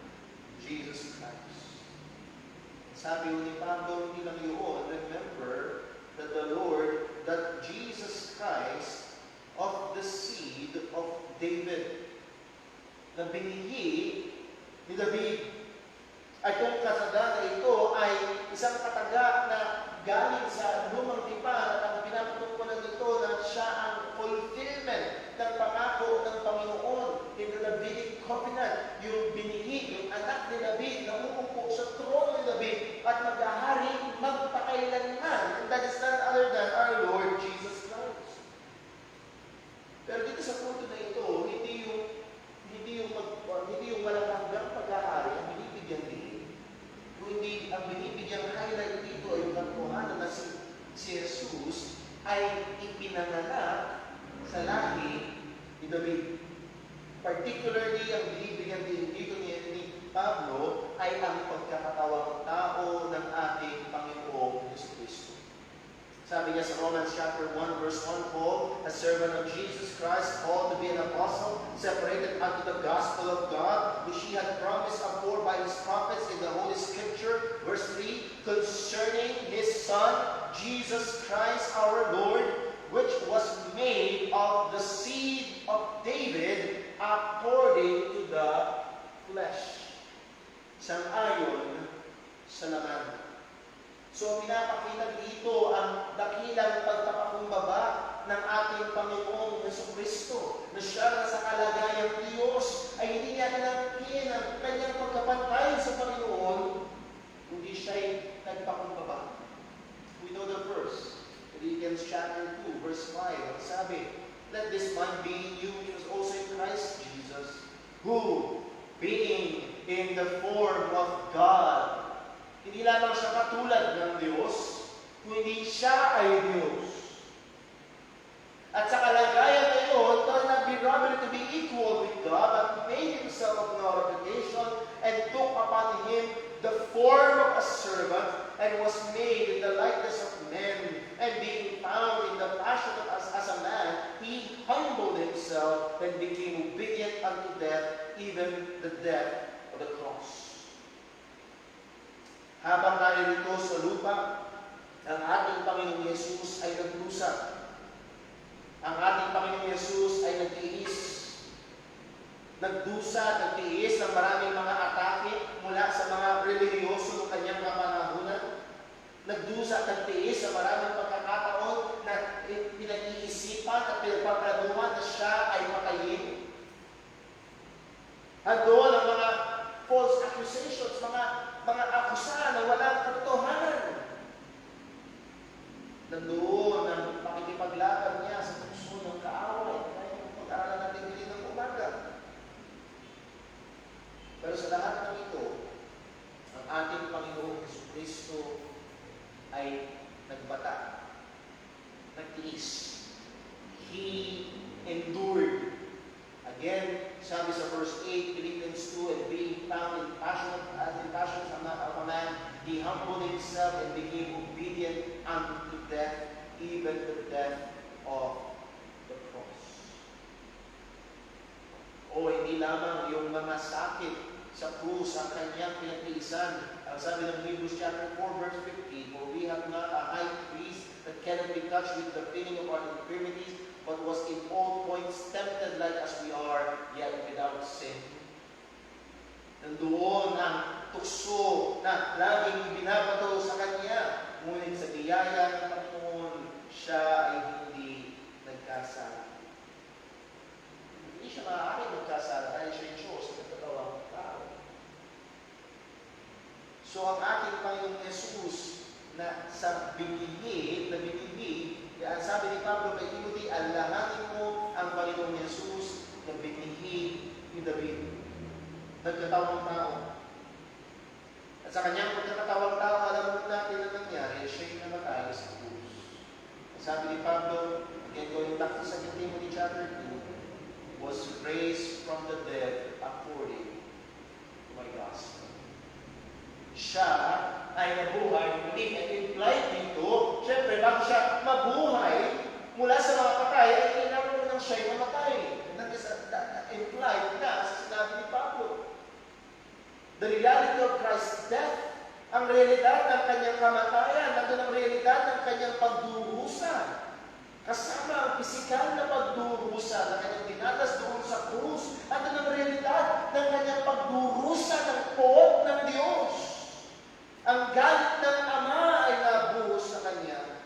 Jesus Christ. Sabi ni Pablo, hindi lang yun, remember that the Lord, that Jesus Christ of the seed of David, na binihi ni David. Ay itong kataga na ito ay isang kataga na galing sa lumang tipan at ang pinapatungkulan nito na siya ang fulfillment ng pangako ng Panginoon in the Davidic covenant. Yung binihi, yung anak ni David na uupo sa trono ni David at maghahari magpakailanman. And that is none other than our Lord Jesus Christ. Pero dito sa punto na ito, hindi yung walang hanggang paghahari ang binibigyan din. Kundi ang binibigyang highlight dito ay yung katotohanan na si Jesus ay ipinanganak sa lahi ni David. Particularly, ang binibigyan din dito ni Pablo ay ang pagkakatawang tao ng ating Panginoong Jesucristo. Sabi niya sa Romans chapter 1 verse 1, Paul, a servant of Jesus Christ, called to be an apostle, separated unto the gospel of God, which he had promised afore by his prophets in the Holy Scripture. Verse 3, concerning his Son, Jesus Christ our Lord, which was made of the seed of David according to the flesh. Sang-ayon sa laman. So, pinapakita dito ang dakilang pagpapakumbaba ng ating Panginoong Jesucristo na siya na sa kalagayang Diyos ay hindi niya tinangkin ang kanyang pagkapantay sa Panginoon, kundi siya'y nagpakumbaba. We know the verse, Philippians chapter 2, verse 5, ang sabi, let this mind be in you, which was also in Christ Jesus, who, being in the form of God, hindi lamang siya katulad ng Diyos, kundi siya ay Diyos. At sa kalagayan na yun, thought not be robbery to be equal with God, but made himself of no reputation, and took upon him the form of a servant, and was made in the likeness of men, and being found in the fashion of as a man, he humbled himself, and became obedient unto death, even the death of the cross. Habang naririto sa lupa, ang ating Panginoong Yesus ay nagdusa. Ang ating Panginoong Yesus ay nagtiis. Nagdusa, nagtiis ng maraming mga atake mula sa mga relihiyoso ng kanyang kapanahunan. Nagdusa, nagtiis sa maraming pagkakataon na pinag-iisipan at pinagpaplanuhan na siya ay patayin. Doon ang mga false accusations, mga akusa na walang katotohanan. Nandoon ang pakikipaglaban niya sa tukso ng kaaway. Kaya pag-aralan natin din ng umaga. Pero sa lahat ng ito, ang ating Panginoong Jesucristo ay nagbata, nagtiis. He endured. Again, sabi sa verse 8, Philippians 2, and being found in passion as the passions of a man, he humbled himself and became obedient unto death, even the death of the cross. O hindi lamang yung mga sakit sa krus ang kanyang pinagtiisan. Ang sabi ng Hebrews chapter 4, verse 50, for we have not a high priest that cannot be touched with the feeling of our infirmities, but was in all points tempted like as we are, yet without sin. Nandoon ang tukso na laging binabato sa Kanya. Ngunit sa biyaya ng Panginoon, siya ay hindi nagkasala. Hindi siya maaaring magkasala dahil siya yung Diyos na nagkatawang tao. So ang ating Panginoong Jesus na sa binigid, sabi ni Pablo kay Timothy, alahanin mo ang Panginoong Jesus na binigid ni David. Nagkatawang tao. At sa kanyang pagkakatawang tao, alam natin na nangyari, siya'y namatay sa krus. Sabi ni Pablo, again going back to 2 Timothy chapter 2, was raised from the dead according to my gospel. Siya ay nabuhay, hindi implied dito. Siyempre, bago siya mabuhay mula sa mga patay, ay kailangan mo nang siya'y namatay. That is implied na sa sinabi ni Pablo. The reality of Christ's death, ang realidad ng kanyang kamatayan, nandun ang realidad ng kanyang pagdurusa. Kasama ang pisikal na pagdurusa na kanyang dinanas doon sa krus, nandun ang realidad ng kanyang pagdurusa ng poot ng Diyos. Ang galit ng Ama ay nabuhos sa Kanya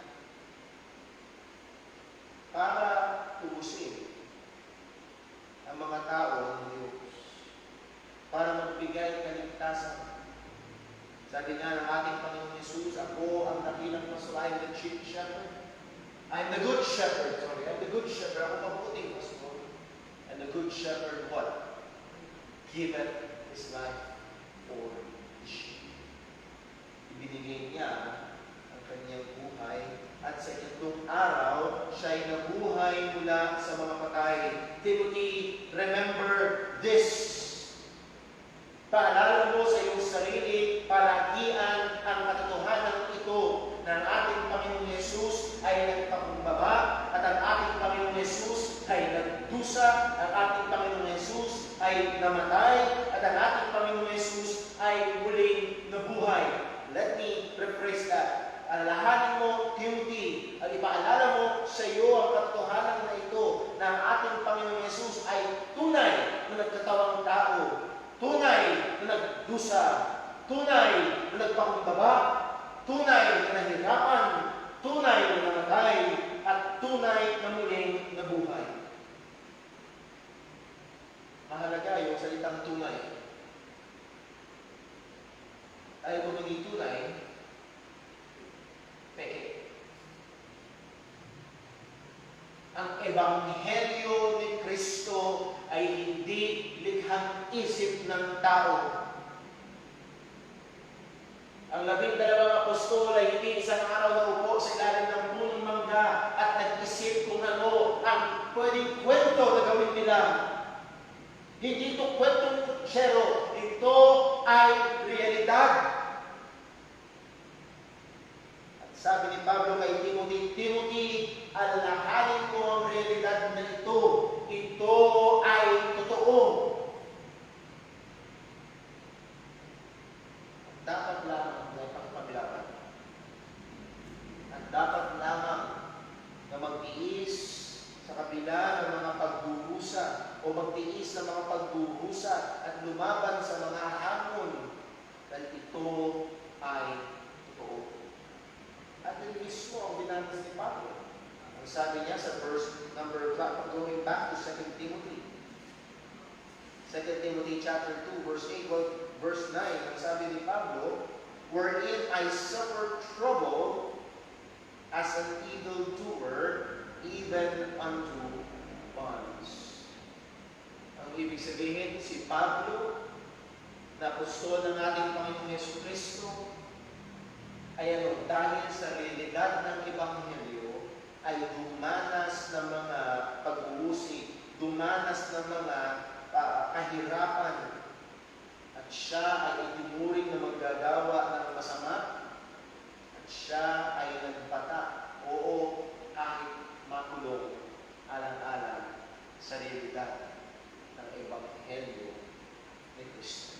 para tubusin ang mga tao ng Diyos, para magbigay kaligtasan. Sabi nga ng ating Panginoon Jesus, ako ang dakilang pastor, I am the chief shepherd. I am the good shepherd, I am the good shepherd. Ako mabuting pastor. And the good shepherd, what? Giveth his life for the sheep. Ibinigay niya ang kanyang buhay at sa itong araw, siya'y nabuhay mula sa mga patay. Timothy, remember this. Paalala mo sa iyong sarili, palagian ang katotohanan ito na ang ating Panginoong Yesus ay nagpakumbaba at ang ating Panginoong Yesus ay nagdusa, ang ating Panginoong Yesus ay namatay at ang ating Panginoong Yesus ay muling nabuhay. Let me rephrase that. Alalahanin mo, Timothy, at ipaalala mo sa iyo ang katotohanan na ito na ang ating Panginoong Yesus ay tunay na nagkatawang tao, tunay na nagdusa, tunay na nagpakumbaba, tunay na nahirapan, tunay na namatay, at tunay na muling nabuhay. Mahalaga yung salitang tunay. Ayaw kung hindi tunay, peke. Ang Ebanghelyo ni Kristo ay hindi likhang isip ng tao. Ang 12 apostol ay hindi isang araw na upo sa ilalim ng punong mangga at nag-isip kung ano ang pwedeng kwento na gawin nila. Hindi ito kwentong kutsero. Ito ay realidad. At sabi ni Pablo kay Timothy, Timothy, alalahanin mo ang realidad na ito. Ito ay totoo. Dapat lamang na ipagpaglaban. At dapat lamang na magtiis sa kabila ng mga pagdurusa o magtiis ng mga pagdurusa at lumaban sa mga hamon dahil ito ay totoo. At yun mismo ang binanas ni Pablo. Ang sabi niya sa verse number, going back to 2 Timothy. 2 Timothy chapter 2, verse 8, well, verse 9, ang sabi ni Pablo, wherein I suffer trouble as an evildoer, even unto bonds. Ang ibig sabihin, si Pablo, na apostol ng ating Panginoong Jesucristo, ay ano, dahil sa realidad ng Ebanghelyo, ay dumanas ng mga pag-uusig, dumanas ng mga kahirapan, at siya ay itinuring na maggagawa ng masama, at siya ay nagpata, oo, kahit makulong, alang-alang sa realidad ng Ebanghelyo ni Kristo.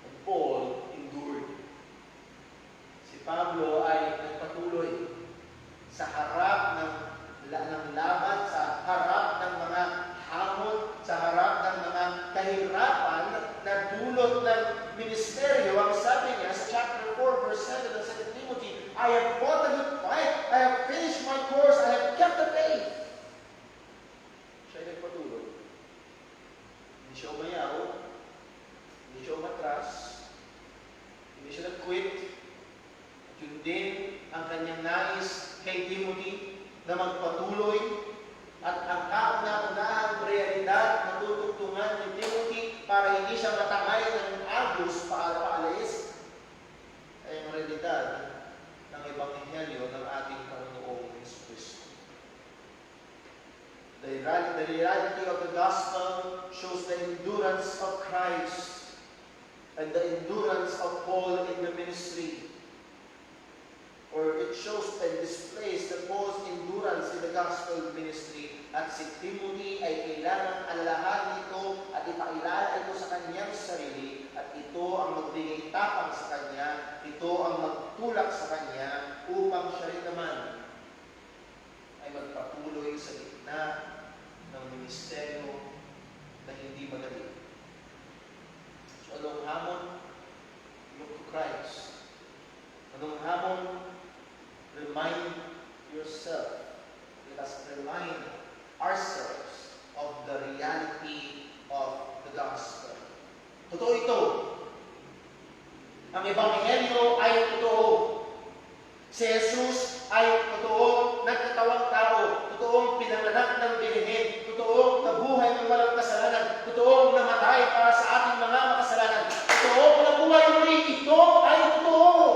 And Paul endured. Si Pablo ay nagpatuloy sa harap ng laban, sa harap ng mga hamon, sa harap ng mga kahirapan na dulot ng ministeryo. Ang sabi niya sa chapter 4, verse 7 ng 2 Timothy, I have fought a good fight, I have finished my course, I have kept the faith. Siya ay nagpatuloy. Hindi siya umayaw, hindi siya umatras, hindi siya nag-quit. At yun din ang kanyang nais kay Timothy na magpatuloy. At ang kauna-unahang realidad na tutugtungan ni Timothy para hindi siya matangay ng agos paalis ay ang realidad ng Ebanghelyo ng ating Panginoong Jesucristo. The reality of the gospel shows the endurance of Christ and the endurance of Paul in the ministry. Or it shows and displays the Paul's endurance in the gospel ministry. At si Timothy ay kailangang alalahanin ito at ipailala ito sa kanyang sarili. At ito ang magbigay tapang sa kanya. Ito ang magtulak sa kanya upang siya rin naman ay magpatuloy sa gitna ng ministeryo na hindi magaling. So anong hamon? Look to Christ. Anong hamon? Remind yourself. Let us remind ourselves of the reality of the gospel. Totoo ito. Ang Ebanghelyo ay totoo. Si Jesus ay totoo, nagkatawang tao, totoong pinanganak ng Birhen, totoong nabuhay ng walang kasalanan, totoong namatay para sa ating mga makasalanan, totoong nabuhay muli. Ito ay totoo.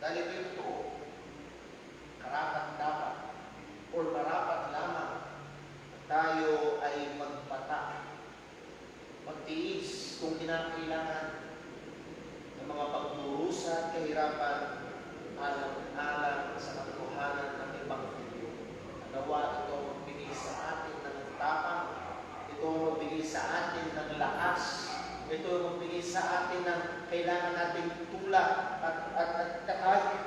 Dahil ito yung totoo, karapat dapat or marapat lamang tayo ay magpata, magtiis kung kinakailangan ng mga pagdurusa at kahirapan alang-alang sa katotohanan ng Ebanghelyo. Nawa ito magbigay sa atin ng tapang, ito magbigay sa atin ng lakas, ito magbigay sa atin ng kailangan nating tulak at kahit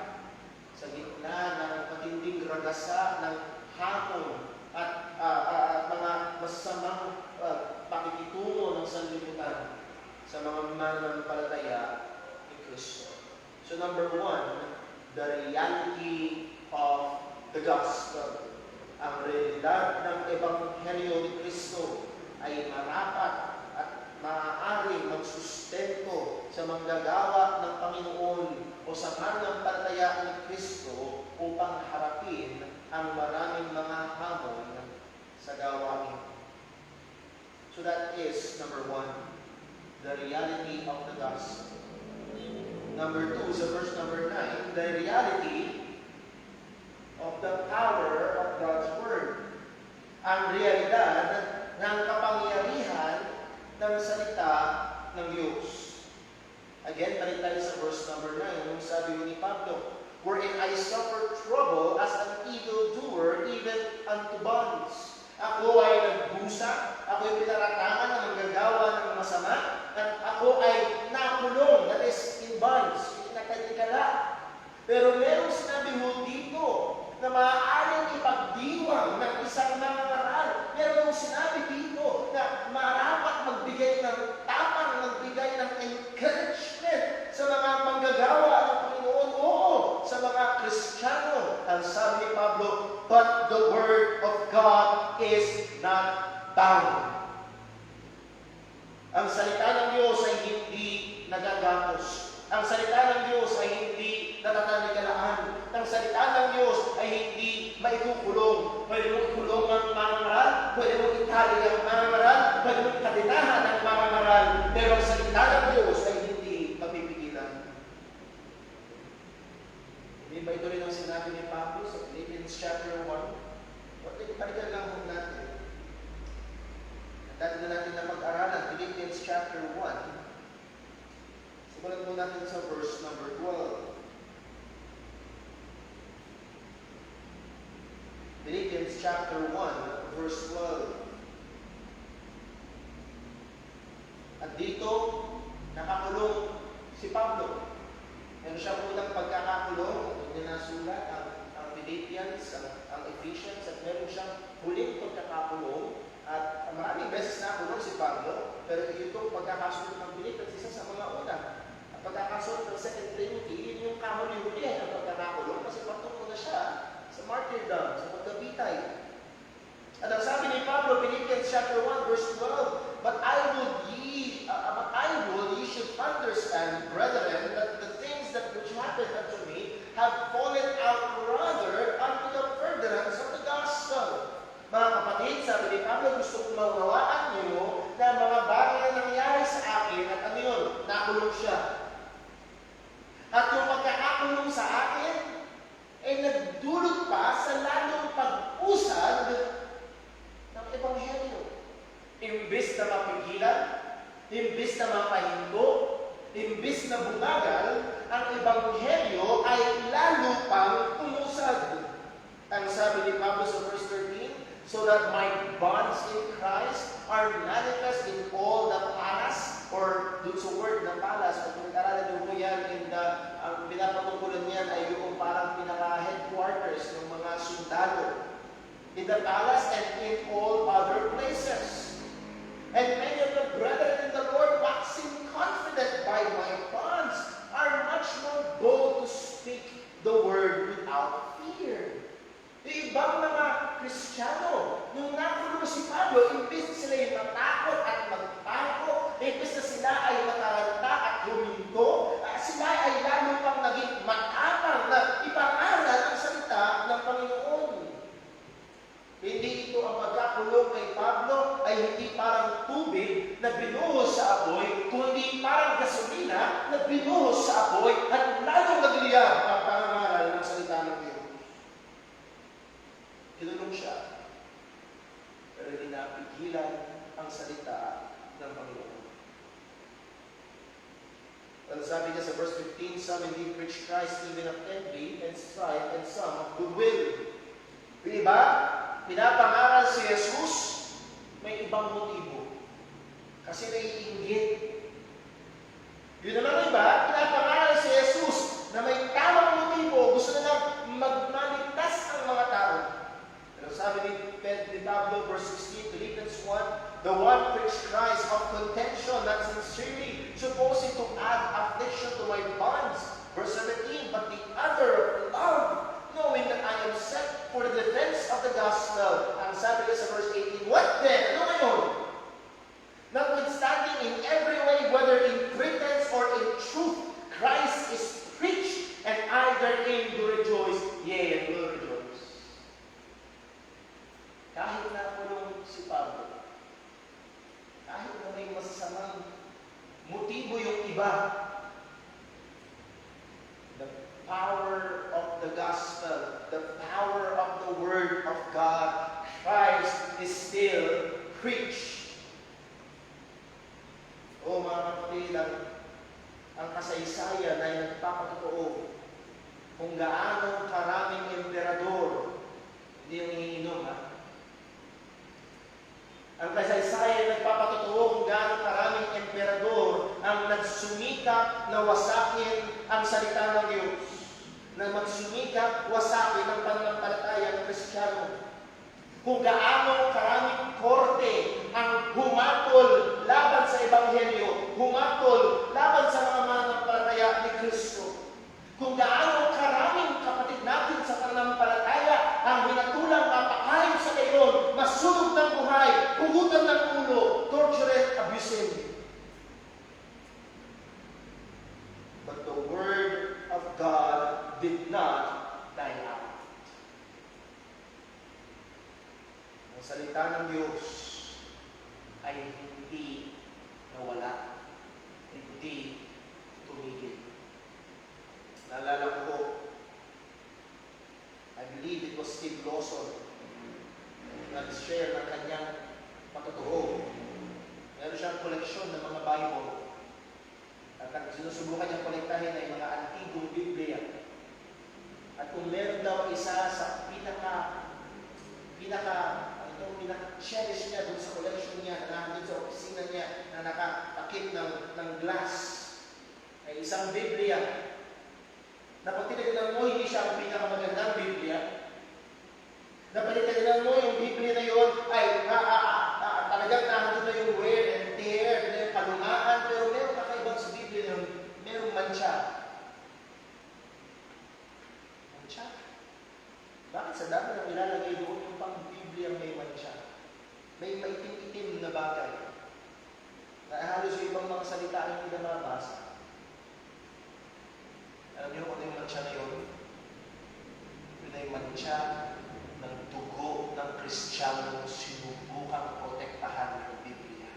sa gitna ng matinding ragasa ng hamon at mga masamang pakikitungo ng sanlibutan sa mga mananampalataya ni Kristo. So number one, the reality of the gospel. Ang realidad ng Ebanghelyo ni Kristo ay marapat at maaaring magsustento sa manggagawa ng Panginoon o sa mananampalataya ni Kristo upang harapin ang maraming mga hamon sa gawain. So that is number one, the reality of the gospel. Number two, sa verse number 9, the reality of the power of God's Word. Ang realidad ng kapangyarihan ng salita ng Diyos. Again, balik tayo sa verse number 9, yung sabi ni Pablo, wherein I suffer trouble as an evildoer, even unto bonds. Ako ay nagbusa, ako ay pinaratangan ng manggagawa ng masama, at ako ay nakulong, that is, in bonds, nakatikala. Pero merong sinabi mo dito na maaaring ipagdiwang ng isang nangangaral. Merong sinabi dito na marapat magbigay ng tapang, magbigay ng encouragement sa mga manggagawa ng Panginoon. Oo, sa mga Kristiyano. Ang sabi ni Pablo, but the word of God is not bound. Ang salita ng Diyos ay hindi nagagapos. Ang salita ng Diyos ay hindi natatanggalaan. Ang salita ng Diyos ay hindi maikukulong. Pwede mo ikulong ang mangangaral, pwede mo itali ang mangangaral, pwede mo katinahan ang mangangaral. Pero ang salita ng Diyos ay hindi mapipigilan. Hindi ba ito rin ang sinabi ni Pablo sa Philippians chapter 1? Palitan lang po natin. Dati na natin na mag-aralan, Philippians chapter 1. Simulan po natin sa verse number 12. Philippians chapter 1, verse 12. At dito, nakakulong si Pablo. Meron siya unang pagkakakulong, hindi nasulat ang Philippians, ang Ephesians, at meron siyang huling pagkakakulong. At maraming beses nakulong si Pablo, pero itong pagkakasunod ng Philippians, isa sa mga una. Ang pagkakasunod ng Second Trinity, yun yung kahuli-huli ang pagkakakulong kasi patungo na siya sa martyrdom, sa pagkabitay. At ang sabi ni Pablo, Philippians chapter 1, verse 12, But I would ye should understand, brethren, that the things that which happened unto me have fallen out rather unto the furtherance of the gospel. Mga kapatid, sabi ni Pablo, gusto kong mawawaan niyo na mga bagay na nangyari sa akin at ano yun, nakulong siya. At yung pagkakakulong sa akin, ay nagdulot pa sa lalong pag-usad ng Ebanghelyo. Imbis na mapigilan, imbis na mapahinto, imbis na bumagal, ang Ebanghelyo ay lalo pang umusad. Ang sabi ni Pablo sa verse 13, so that my bonds in Christ are manifest in all the palace, or dun sa word na palace, pag pinag-aralan mo yan, ang pinapatungkulan niyan ay yung parang pinaka-headquarters ng mga sundalo. In the palace and in all other places. And many of the brethren in the Lord, waxing confident by my bonds, are much more bold to speak the word without fear. Yung ibang mga Kristiyano, nung nakulong si Pablo, imbis na sila yung matakot at magpako, imbis na sila ay mataranta at huminto, sila ay lalo pang naging matapang na ipangaral ang salita ng Panginoon. Hindi ito ang pagkakulong kay Pablo ay hindi parang tubig na binuhos sa apoy, kundi parang gasolina na binuhos sa apoy at lalong nagliyab ang sabi niya sa verse 15, some indeed preach Christ even of envy and strife, and some of goodwill. Yung iba, pinapangaral si Jesus, may ibang motibo. Kasi naiinggit. Yun naman iba, pinapangaral si Jesus na may tamang motibo, gusto na magmaligtas ang mga tao. Pero sabi ni Pablo, verse 16, Philippians 1, the one preached Christ of contention, not sincerely, supposing to add affliction to my bonds. Verse 17, but the other of love, knowing that I am set for the defense of the gospel. Ang sabi niya sa verse 18, what then? Ano ngayon? Notwithstanding in every way, whether in pretense or in truth, Christ is preached, and I therein do rejoice, yea, and will rejoice. Kahit na kulong si Pablo, kahit na may masasamang motibo yung iba, the power of the gospel, the power of the word of God, Christ is still preached. O mga kapatid, ang kasaysayan ay nagpapatotoo kung gaano karaming emperador, hindi yung iniinom, ha? Ang kasaysayan ay nagpapatotoo kung gaano karaming emperador ang nagsumikap na wasakin ang salita ng Diyos, na magsumikap wasakin ang pananampalataya ng Kristiyano. Kung gaano karaming korte ang humatol laban sa Ebanghelyo, humatol laban sa mga mananampalataya ni Kristo. Kung gaano karaming kapatid natin sa pananampalataya ang hinatulang mapakain sa gayon, masunog ng buhay, hugutan ng ulo, tortured, abusive. But the Word of God did not die out. Ang salita ng Diyos ay hindi nawala, hindi tumigil. Naalala ko, I believe it was Steve Lawson nag-share ng kanyang patotoo. Meron siyang koleksyon ng mga Bible. At ang sinusubukan niyang kolektahin ay mga antigong Biblia. At kung meron daw isa sa pinaka-cherish niya dun sa collection niya, na nandun sa opisina niya, na nakatakip ng glass, ay isang Biblia. Na pag tinignan mo, hindi siya ang pinakamagandang Biblia. Na pag tinignan mo, yung Biblia na yun ay talagang nandun na yung wear and tear, na yung kalungaan, pero meron kakaibang sa Biblia na yun, merong mancha. Mancha? Bakit sa dami ng ilalagay doon yung pang Biblia may mancha? May maitim-itim na bagay. Na halos yung ibang mga salita ay hindi na mabasa. Alam niyo kung ano yung mancha na yun? Yun ay mancha ng dugo ng Kristiyanong sinubukang protektahan ng Biblia.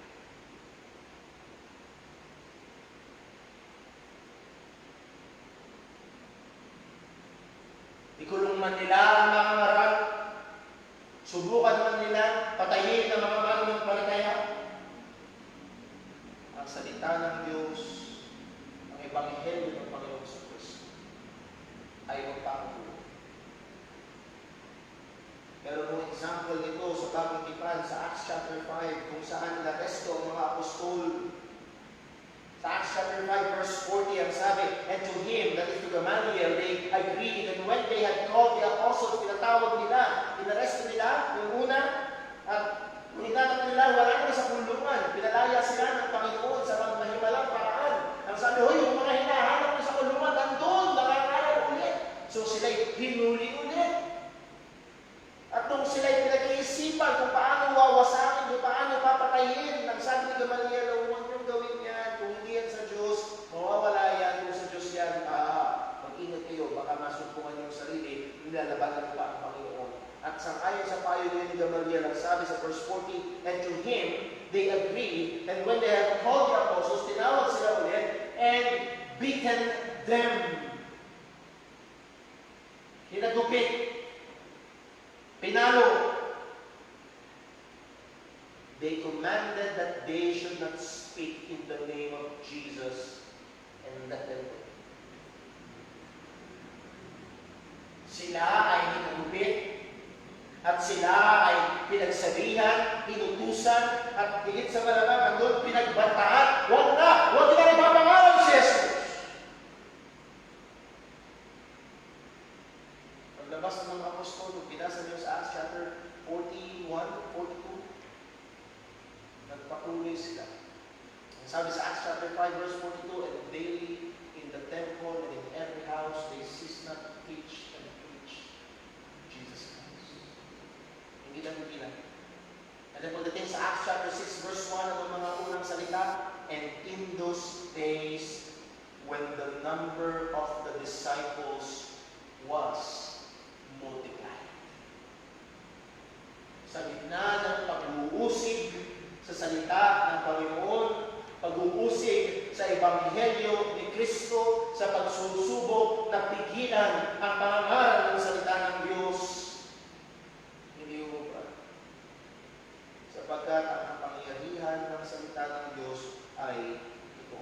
Ikulong man nila ang mga ngaral, subukan man nila patayin ang mga mananampalataya. Ang salita ng Diyos, ang Ebanghelyo ng Panginoon sa Kristo ay magpapatuloy. Pero nung example nito sa Bagong Tipan, sa Acts chapter 5, kung saan naresto ang mga apostol. Sa Acts chapter 5, verse 40, ang sabi, and to him, that is to Gamaliel, they agreed, and when they had called the apostles, pinatawag nila, inaresto nila, yung una, at hinanap nila, wala na sa kulungan. Pinalaya sila ng Panginoon sa mga mahimalang paraan. Ang sabi, hoy, yung mga hinahanap nyo sa kulungan, nandun, nakakaya ulit. So sila'y hinuli ulit. At nung sila'y pinag-iisipan kung paano wawasakin, kung paano papatayin, ang sabi ni Gamaliel, huwag niyong gawin yan. Kung hindi yan sa Diyos, mawawala yan. Kung sa Diyos yan, mag-ingat kayo, baka masumpungan yung sarili, nilalabanan pa ang Panginoon. At ayon sa payo ni Gamaliel, ang sabi sa verse 40, and to him they agreed, and when they had called the apostles, tinawag sila ulit, and beaten them. Hinagupit. Pinalo. They commanded that they should not speak in the name of Jesus, and that Sila ay hinagupit, at sila ay pinagsabihan, inutusan, at higit sa malamang doon pinagbantaan. Huwag na ipapangalan si Jesus. Paglabas ng mga apostol, kung binasa niyo sa Acts chapter 41, 42, nagpatuloy sila. Ang sabi sa Acts chapter 5, verse 42, and daily in the temple and in every house they cease not to teach and preach Jesus Christ. Hindi lang bilang. And then pagdating sa Acts chapter 6, verse 1, ang mga unang salita, and in those days when the number of the disciples was multiplied. Sa gitna ng pag-uusig sa salita ng Panginoon, pag-uusig sa Ebanghelyo ni Kristo, sa pagsusubok na pigilan ang pangangaral ng salita ng Diyos, hindi umubra. Sapagkat ang kapangyarihan ng salita ng Diyos ay ito.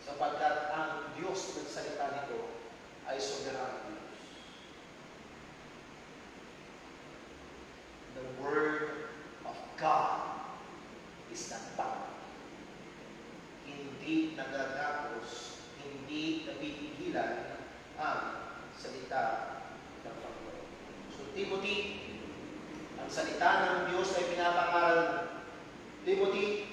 Sapagkat ang Diyos ng salita nito ay soberano Diyos. The Word of God is not bound. Hindi nagagapos, hindi nabibigilan ang salita ng Panginoon. So, Timothy, ang salita ng Diyos ay pinapangaral mo. Timothy,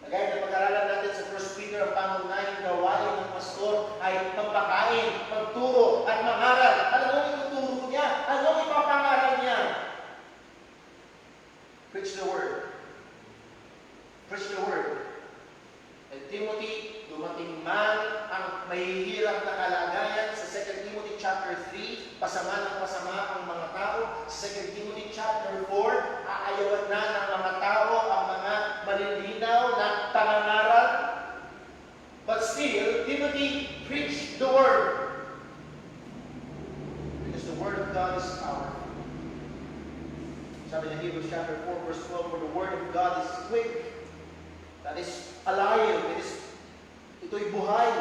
kagaya na pag-aralan natin sa 1 Peter, ang pangunahing gawain ng pastor ay magpakain, magturo, at mangaral. Ano ang ituturo niya? Ano ang ipapangaral niya? Preach the Word. Preach the Word. And Timothy, dumating man ang mahihirap na kalagayan sa 2 Timothy chapter 3, pasama ng pasama ang mga tao. Sa 2 Timothy chapter 4, aayawan na ng mga tao ang mga malilinaw na pangangaral. But still, Timothy preached the Word. Because the Word of God is powerful. Sabi niya Hebrews chapter 4, verse 12, for the Word of God is quick, that is alive, ito'y buhay,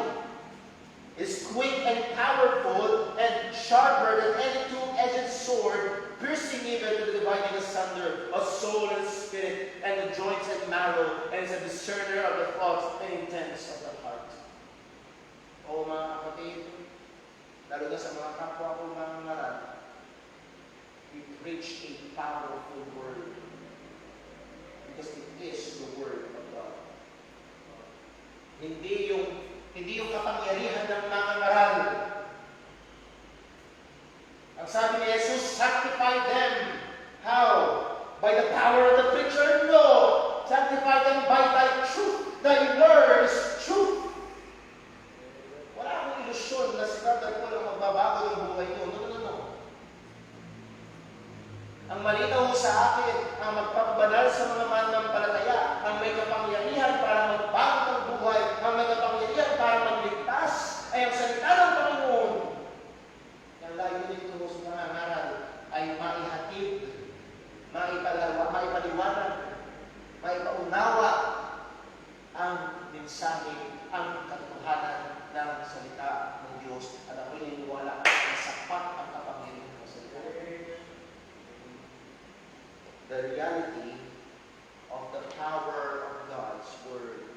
is quick and powerful and sharper than any two-edged sword, piercing even to the dividing asunder of soul and spirit, and the joints and marrow, and is a discerner of the thoughts and intents of the heart. O mga kapatid, lalo na sa mga kapwa ko mga ngaral, we preach a powerful word because it is the Word of God. Hindi yung kapangyarihan ng mga ngaral. Ang sabi ni Jesus, sanctify them. How? By the power of the preacher? No. Sanctify them by thy truth. Thy word is truth. Wala akong ilusyon na sinabi ko lang magbabago yung buhay mo. No. Ang malinaw sa akin, ang magpapabanal sa mga mananampalataya, ang may kapangyarihan para magbago ng buhay, ang may kapangyarihan para magligtas, ay ang salita ng Panginoon. Ang layunin ko sa mga ngaral ay maihatid, maipaliwanag, maipaunawa ang mensahe, ang katotohanan ng salita ng Diyos. At ako'y niniwala na sapat ang kapangyarihan ng salita. The reality of the power of God's Word,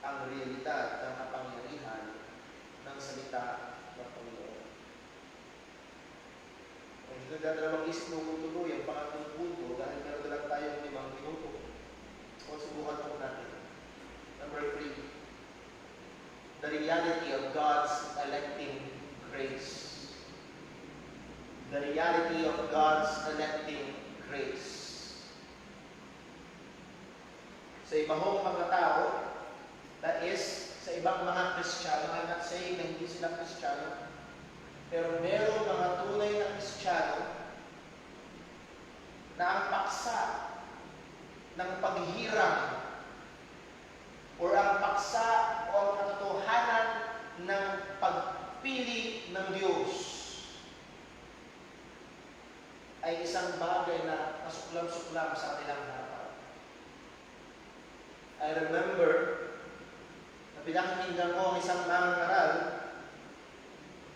ang realidad ng kapangyarihan ng salita ng Panginoon. Kung hindi dalawang isip mo tuloy ang pangatlong punto, dahil meron lang tayong 5 minuto, o subukan po natin. Number 3, the reality of God's electing grace. The reality of God's electing grace. Sa ibang mga tao, that is, sa ibang mga Kristiyano, I'm not saying na hindi sila Kristiyano, pero meron mga tunay na Kristiyano na ang paksa ng paghihirang o ang paksa o ang katotohanan ng pagpili ng Diyos ay isang bagay na kasuklam-suklam sa kanilang harapan. I remember na pinakinggan ko ang isang mangaral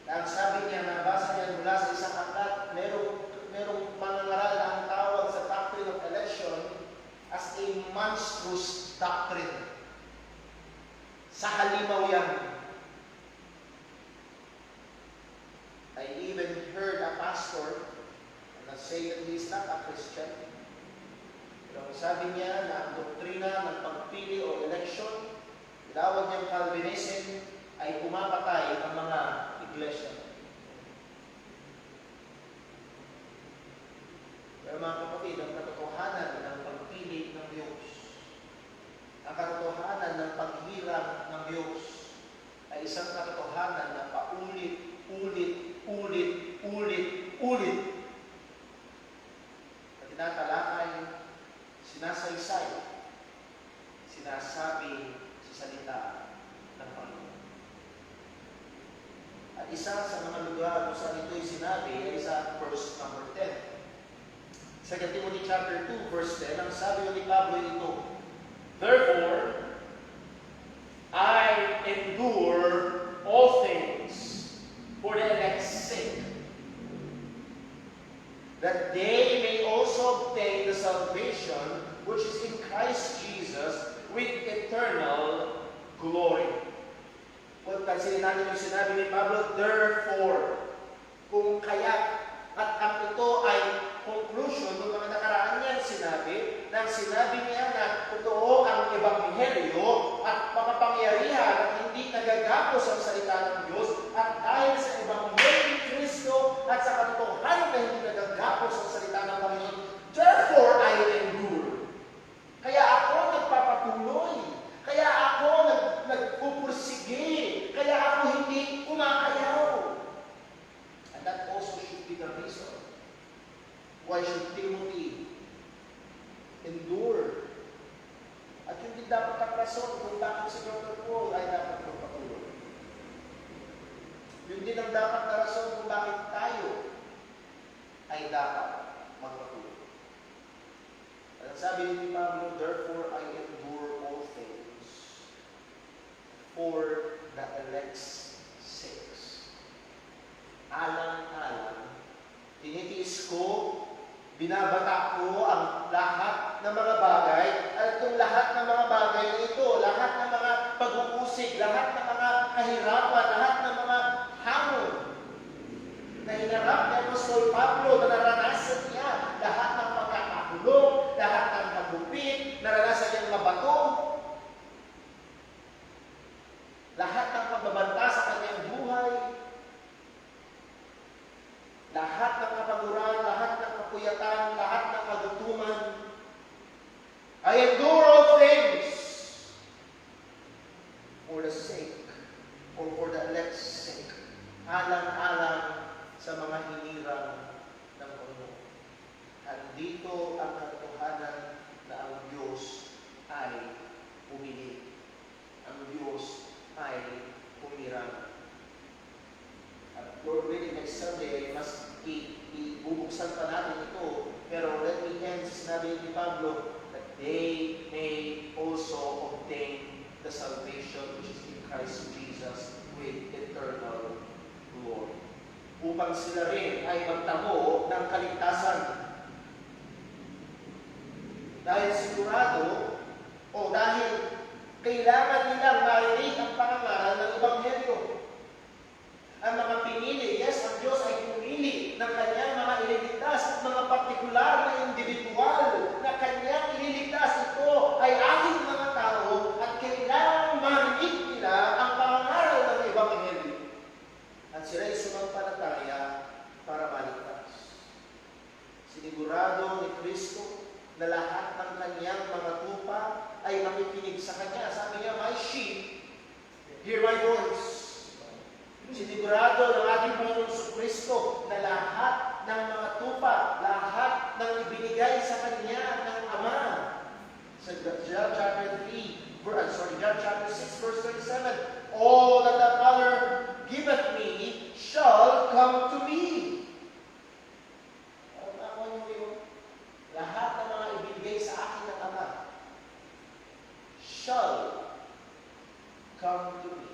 na ang sabi niya, nabasa doctrine. Sa halimaw yan. I even heard a pastor, I'm not saying that he is not a Christian, pero sabi niya na ang doktrina ng pagpili o election, tinawag niyang Calvinism, ay pumapatay ang mga iglesia. Pero mga kapatid, ang katotohanan ng pagpili ng Diyos, ang katotohanan ng paghirang ng Diyos, ay isang katotohanan na paulit-ulit na tinatalakay, sinasaysay, sinasabi sa salita ng Panginoon. At isa sa mga lugar kung saan ito'y sinabi ay sa verse number 10. 2 Timothy chapter 2 verse 10, ang sabi ni Pablo ito, Therefore, I endure all things for the elect's sake, that they may also obtain the salvation which is in Christ Jesus with eternal glory. Kung pansinin natin yung sinabi ni Pablo, therefore, kung kaya, at ang ito ay conclusion ng mga nakaraan niya sinabi, nang sinabi niya na totoo ang ebanghelyo at makapangyarihan at hindi nagagapos ang salita ng Diyos, at dahil sa ebanghelyo ni Kristo at sa katotohanan na hindi nagagapos ang salita ng Panginoon, therefore I endure. Kaya ako nagpapatuloy. Kaya ako nagpupursige. Kaya ako hindi umaayaw. And that also should be the reason why should Timothy endure. At yun din dapat ang rason kung bakit si Dr. Paul ay dapat magpatuloy. Yun din ang dapat na rason kung bakit tayo ay dapat magpatuloy. At sabi ni Pablo, therefore I endure all things for the elect's sakes. Alang-alang, tinitiis ko, binabata ko ang lahat ng mga bagay, at itong lahat ng mga bagay na ito, lahat ng mga pag-uusig, lahat ng mga kahirapan, lahat ng mga hamon na hinarap ni Apostol Pablo na naranasan niya, lahat ng pagkakakulong, lahat ng pagupit, naranasan niyang mabato, lahat ng pagbabanta sa kanyang buhay, lahat ng kapaguran, lahat ng kapuyatan, lahat ng kagutuman. I endure all things for the sake or for the elect's sake. Alang-alang sa mga hinirang ng Panginoon. Andito ang katotohanan na ang Diyos ay pumili. Ang Diyos ay pumirang. At Lord willing, next Sunday, mas ibubuksan pa natin ito. Pero let me end sa sinabi ni Pablo that they may also obtain the salvation which is in Christ Jesus with eternal glory. Upang sila rin ay magtamo ng kaligtasan. Dahil sigurado, o dahil kailangan nilang marinig ang pangangaral ng Ebanghelyo. Ang mga pinili, yes, ang Diyos ay pumili ng kanyang mga ililigtas, mga partikular na individual na kanyang ililigtas. Ito ay aking mga tao at kailangan marinig nila ang pangangaral ng Ebanghelyo. At sila ay sumampalataya para maligtas. Sinigurado ni Kristo na lahat ng kanyang mga tupa ay makikinig sa kanya. Sabi niya, my sheep, hear my voice. Sinigurado ng ating Panginoon sa Kristo na lahat ng mga tupa, lahat ng ibinigay sa kanya ng Ama. Sa John chapter 6, verse 37, all that the Father giveth me shall come to me. Ano yun? Lahat ng mga ibinigay sa akin ng Ama shall come to me.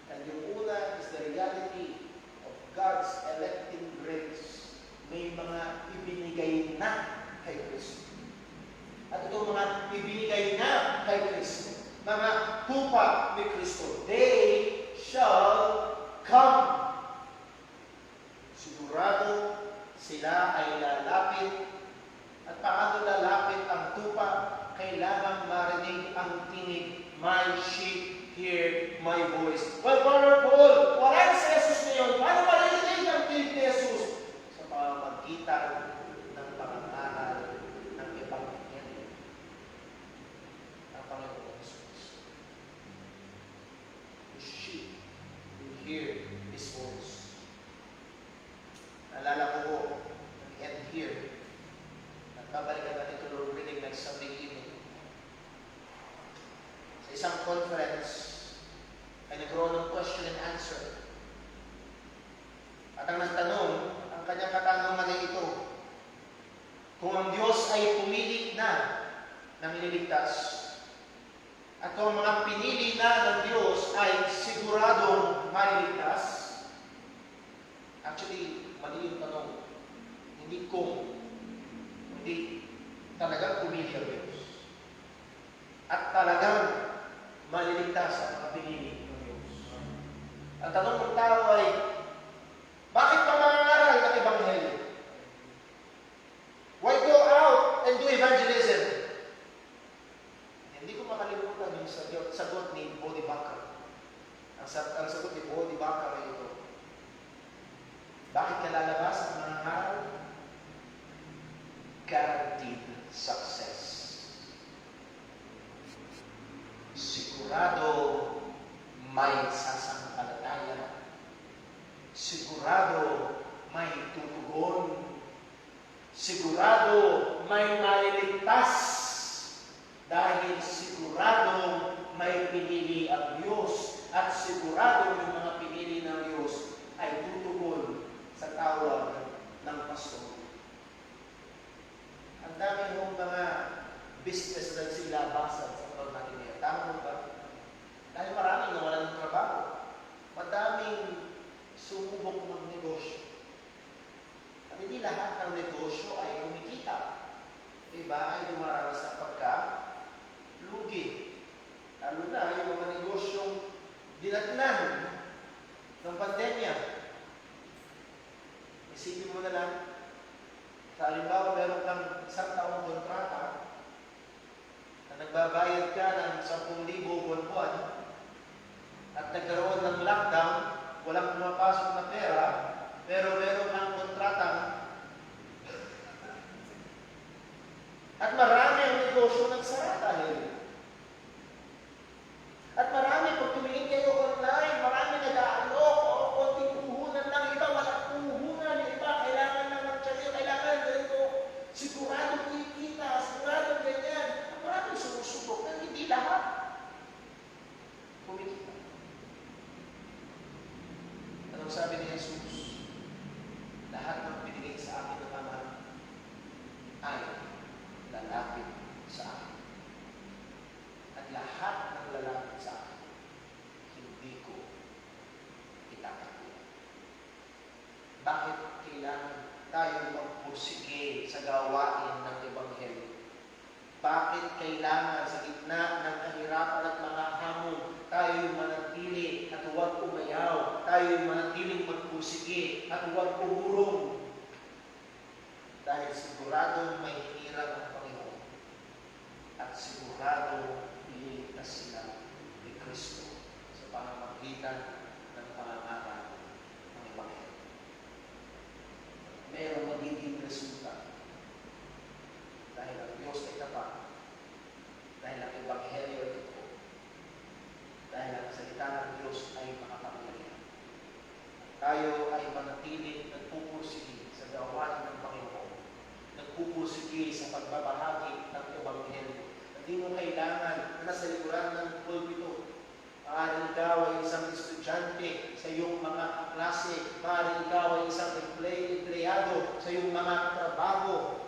And yung una is the reality of God's electing grace. May mga ibinigay na kay Kristo. At itong mga ibinigay na kay Kristo, mga tupa ni Kristo, they shall come. Sigurado sila ay lalapit. At paano lalapit ang tupa? Kailangan marinig ang tinig. My sheep hear my voice. Well, Brother Paul, wala na si Jesus ngayon. Paano marinig ang tinig ni Jesus? Sa pamamagitan ng pangangaral ng Ebanghelyo ng Panginoon Jesus. The sheep will hear His voice. Naalala ko po, and here, nagbabalikan natin ito Lord willing next Sunday evening. Sa isang conference, ay nagkaroon ng question and answer. At ang nagtanong, ang kanyang katanungan ay ito, kung ang Diyos ay pumili na ng ililigtas, at kung ang mga pinili na ng Diyos ay siguradong maliligtas, actually, mali yung tanong, hindi kung, hindi talagang pumili ang Diyos. At talagang maliligtas ang mga pinili ng Diyos. Ang tanong ng tao ay, bakit pa mangangaral ng Ebanghelyo? Why go out and do evangelism? Hindi ko makalimutan yung sagot ni Bodhi Bakker. Ang sagot ni Bodhi Bakker ay ito. Bakit ka lalabas ang mangangaral? Guaranteed success. Sigurado may sasampalataya. Sigurado may tutugon. Sigurado may maliligtas. Dahil sigurado may pinili ang Diyos. At sigurado yung mga pinili ng Diyos ay tutugon sa tawag ng pastor. Ang dami mong mga business na silabasan sa tawag natin ngayon. Tama mo ba? Dahil maraming nawalan ng trabaho. Madaming sumubok ng negosyo. At hindi lahat ng negosyo ay kumikita. Iba ay dumaranas ng pagka-lugi. Lalo na yung mga negosyong dinatnan ng pandemya. Isipin mo na lang, sa halimbawa, meron kang isang taong kontrata na nagbabayad ka ng 10,000 buwan-buwan at nagkaroon ng lockdown, walang pumapasok na pera, pero meron kang kontratang at marami ang negosyo nagsara dahil. At marami, pag tumingin kayo online, marami nag-aalok o konting puhunan lang. Iba, walang puhunan. Yung iba, kailangan lang ng tiyan. Kailangan ganito. Sigurado kikita. Sigurado ganyan. Marami sumusubok na hindi lahat kumikita. Anong sabi ni Jesus? Lahat ng binigay sa akin ng Ama ay lalapit sa akin. At lahat ng lalapit sa akin, hindi ko itatakot. Bakit kailangan tayo magpursige sa gawain ng Ebanghelyo? Bakit kailangan sa gitna ng kahirapan at mga hamon, tayo manatili at huwag umayaw, tayo manatiling magpursige at huwag umurong? Dahil sigurado may hinirang ang Panginoon at sigurado iligtas sila ni Kristo sa pamamagitan ng pangangaral ng Ebanghelyo. Merong magiging resulta dahil ang Diyos ay tapat, dahil ang Ebanghelyo ay totoo, dahil ang salita ng Diyos ay makapangyarihan. Tayo ay manatiling nagpupursige sa gawain ng Panginoon, nagpupursige sa pagbabahagi ng Ebanghelyo. Hindi mo kailangan na nasa likuran ng pulpito. Maaaring ikaw ay isang estudyante sa iyong mga klase. Maaaring ikaw ay isang empleyado sa iyong mga trabaho.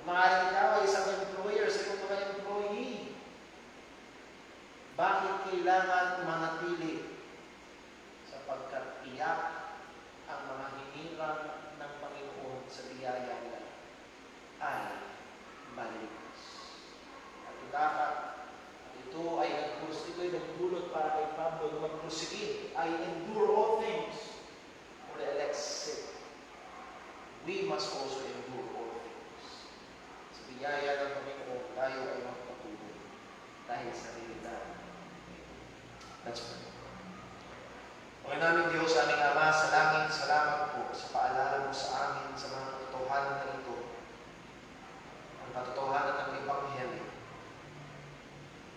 Maaaring ikaw ay isang employer sa iyong mga employee. Bakit kailangan manatili? Sapagkat iyak ang mga hinirang ng Panginoon sa biyaya niya ay maliligtas. dagat. Ito ay nagdulot para kay Pablo na magprosige. I endure all things for the elect's sake. We must also endure all things. Sa biyaya ng Panginoon, tayo ay magpatuloy dahil sa realidad. Let's pray. Panginoon namin Diyos, aming Ama sa langit, salamat po sa paalala mo sa amin sa mga katotohanan na ito. Ang katotohanan ng Ebanghelyo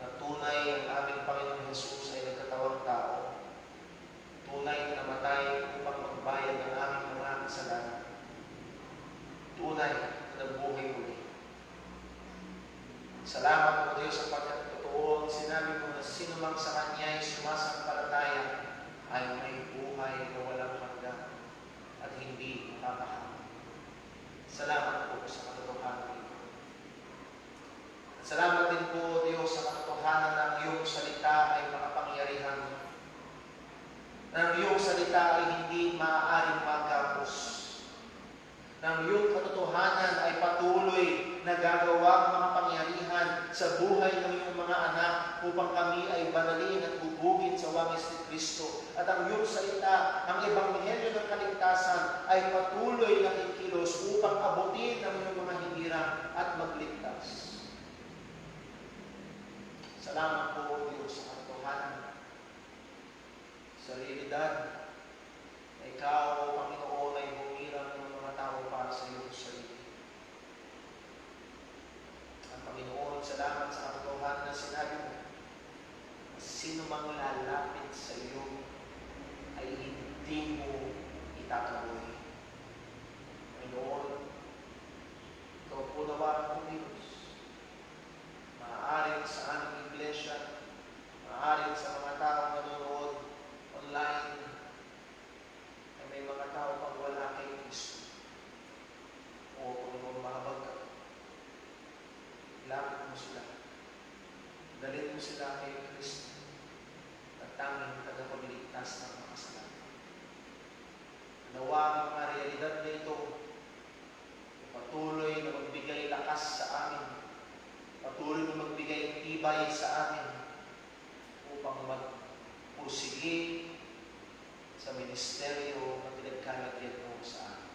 na tunay ang aming Panginoon Jesus ay nagkatawang tao. Tunay na namatay upang magbayad ng aming mga kasalanan. Tunay na nagbuhay muli. Salamat po Diyos sa pagkatotoo. Sinabi mo na sino mang sa Kanya ay sumasampalataya ay may buhay na walang hanggan at hindi makakahanggan. Salamat po sa katotohanan ito. At salamat din po Diyos sa katotohanan ng iyong salita ay makapangyarihan. Na ang iyong salita ay hindi maaaring magkapos. Na ang iyong katotohanan ay patuloy na gagawang makapangyarihan sa buhay ng iyong mga anak upang kami ay banalin at bubugin sa wangis ni Kristo. At ang iyong salita, ang ebanghelyo ng kaligtasan ay patuloy na ikilos upang abutin ang iyong mga hinirang at magligtas. Salamat po Diyos sa katotohanan. Sa realidad na ikaw, Panginoon, ay humirang ng mga tao para sa iyong sarili. Ang Panginoon, salamat sa katotohanan na sinabi mo, sino mang lalapit sa iyo ay hindi mo itataboy. Panginoon, ikaw po nawa ang Diyos. Maaaring sa aming iglesia, maaaring sa mga taong nanonood online, ay may mga tao pang wala kay Kristo. O Panginoon, mahabag ka. Ilapit mo sila. Dalhin mo sila kay Kristo at tanging tagapagligtas ng mga kasalanan. Nawa ang mga realidad na ito patuloy na magbigay lakas sa amin, patuloy na magbigay tibay sa amin upang magpursige sa ministeryo na pinagkalagyan mo sa amin.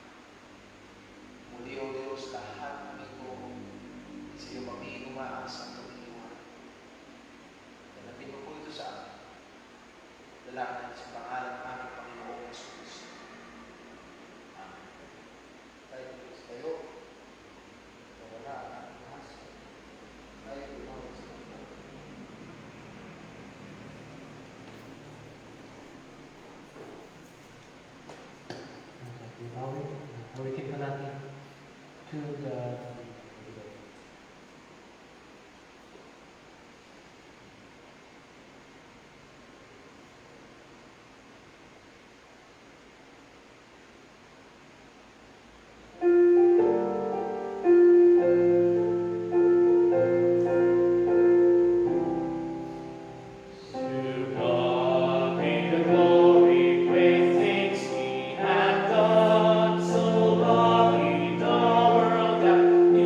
Muli o Diyos, lahat ng ito sa iyo kami umaasa at umiiwan. Dalapin mo po ito sa amin. Dalangin sa pangalan ng aming Panginoong Jesus. Amen. Tayo po tayo. Wala ang ating lahas. Tayo po naman sa mga. Awitin pa natin to the No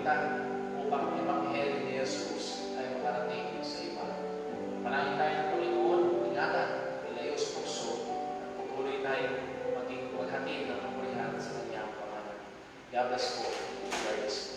pagpapalitan upang ang Ebanghelyo ni Jesus ay makarating sa iba. Panahin tayo ng Panginoon, ingatan, ilayo sa puso, at patuloy tayo maging maghatid ng kapurihan sa kanyang pangalan. God bless po. God bless po.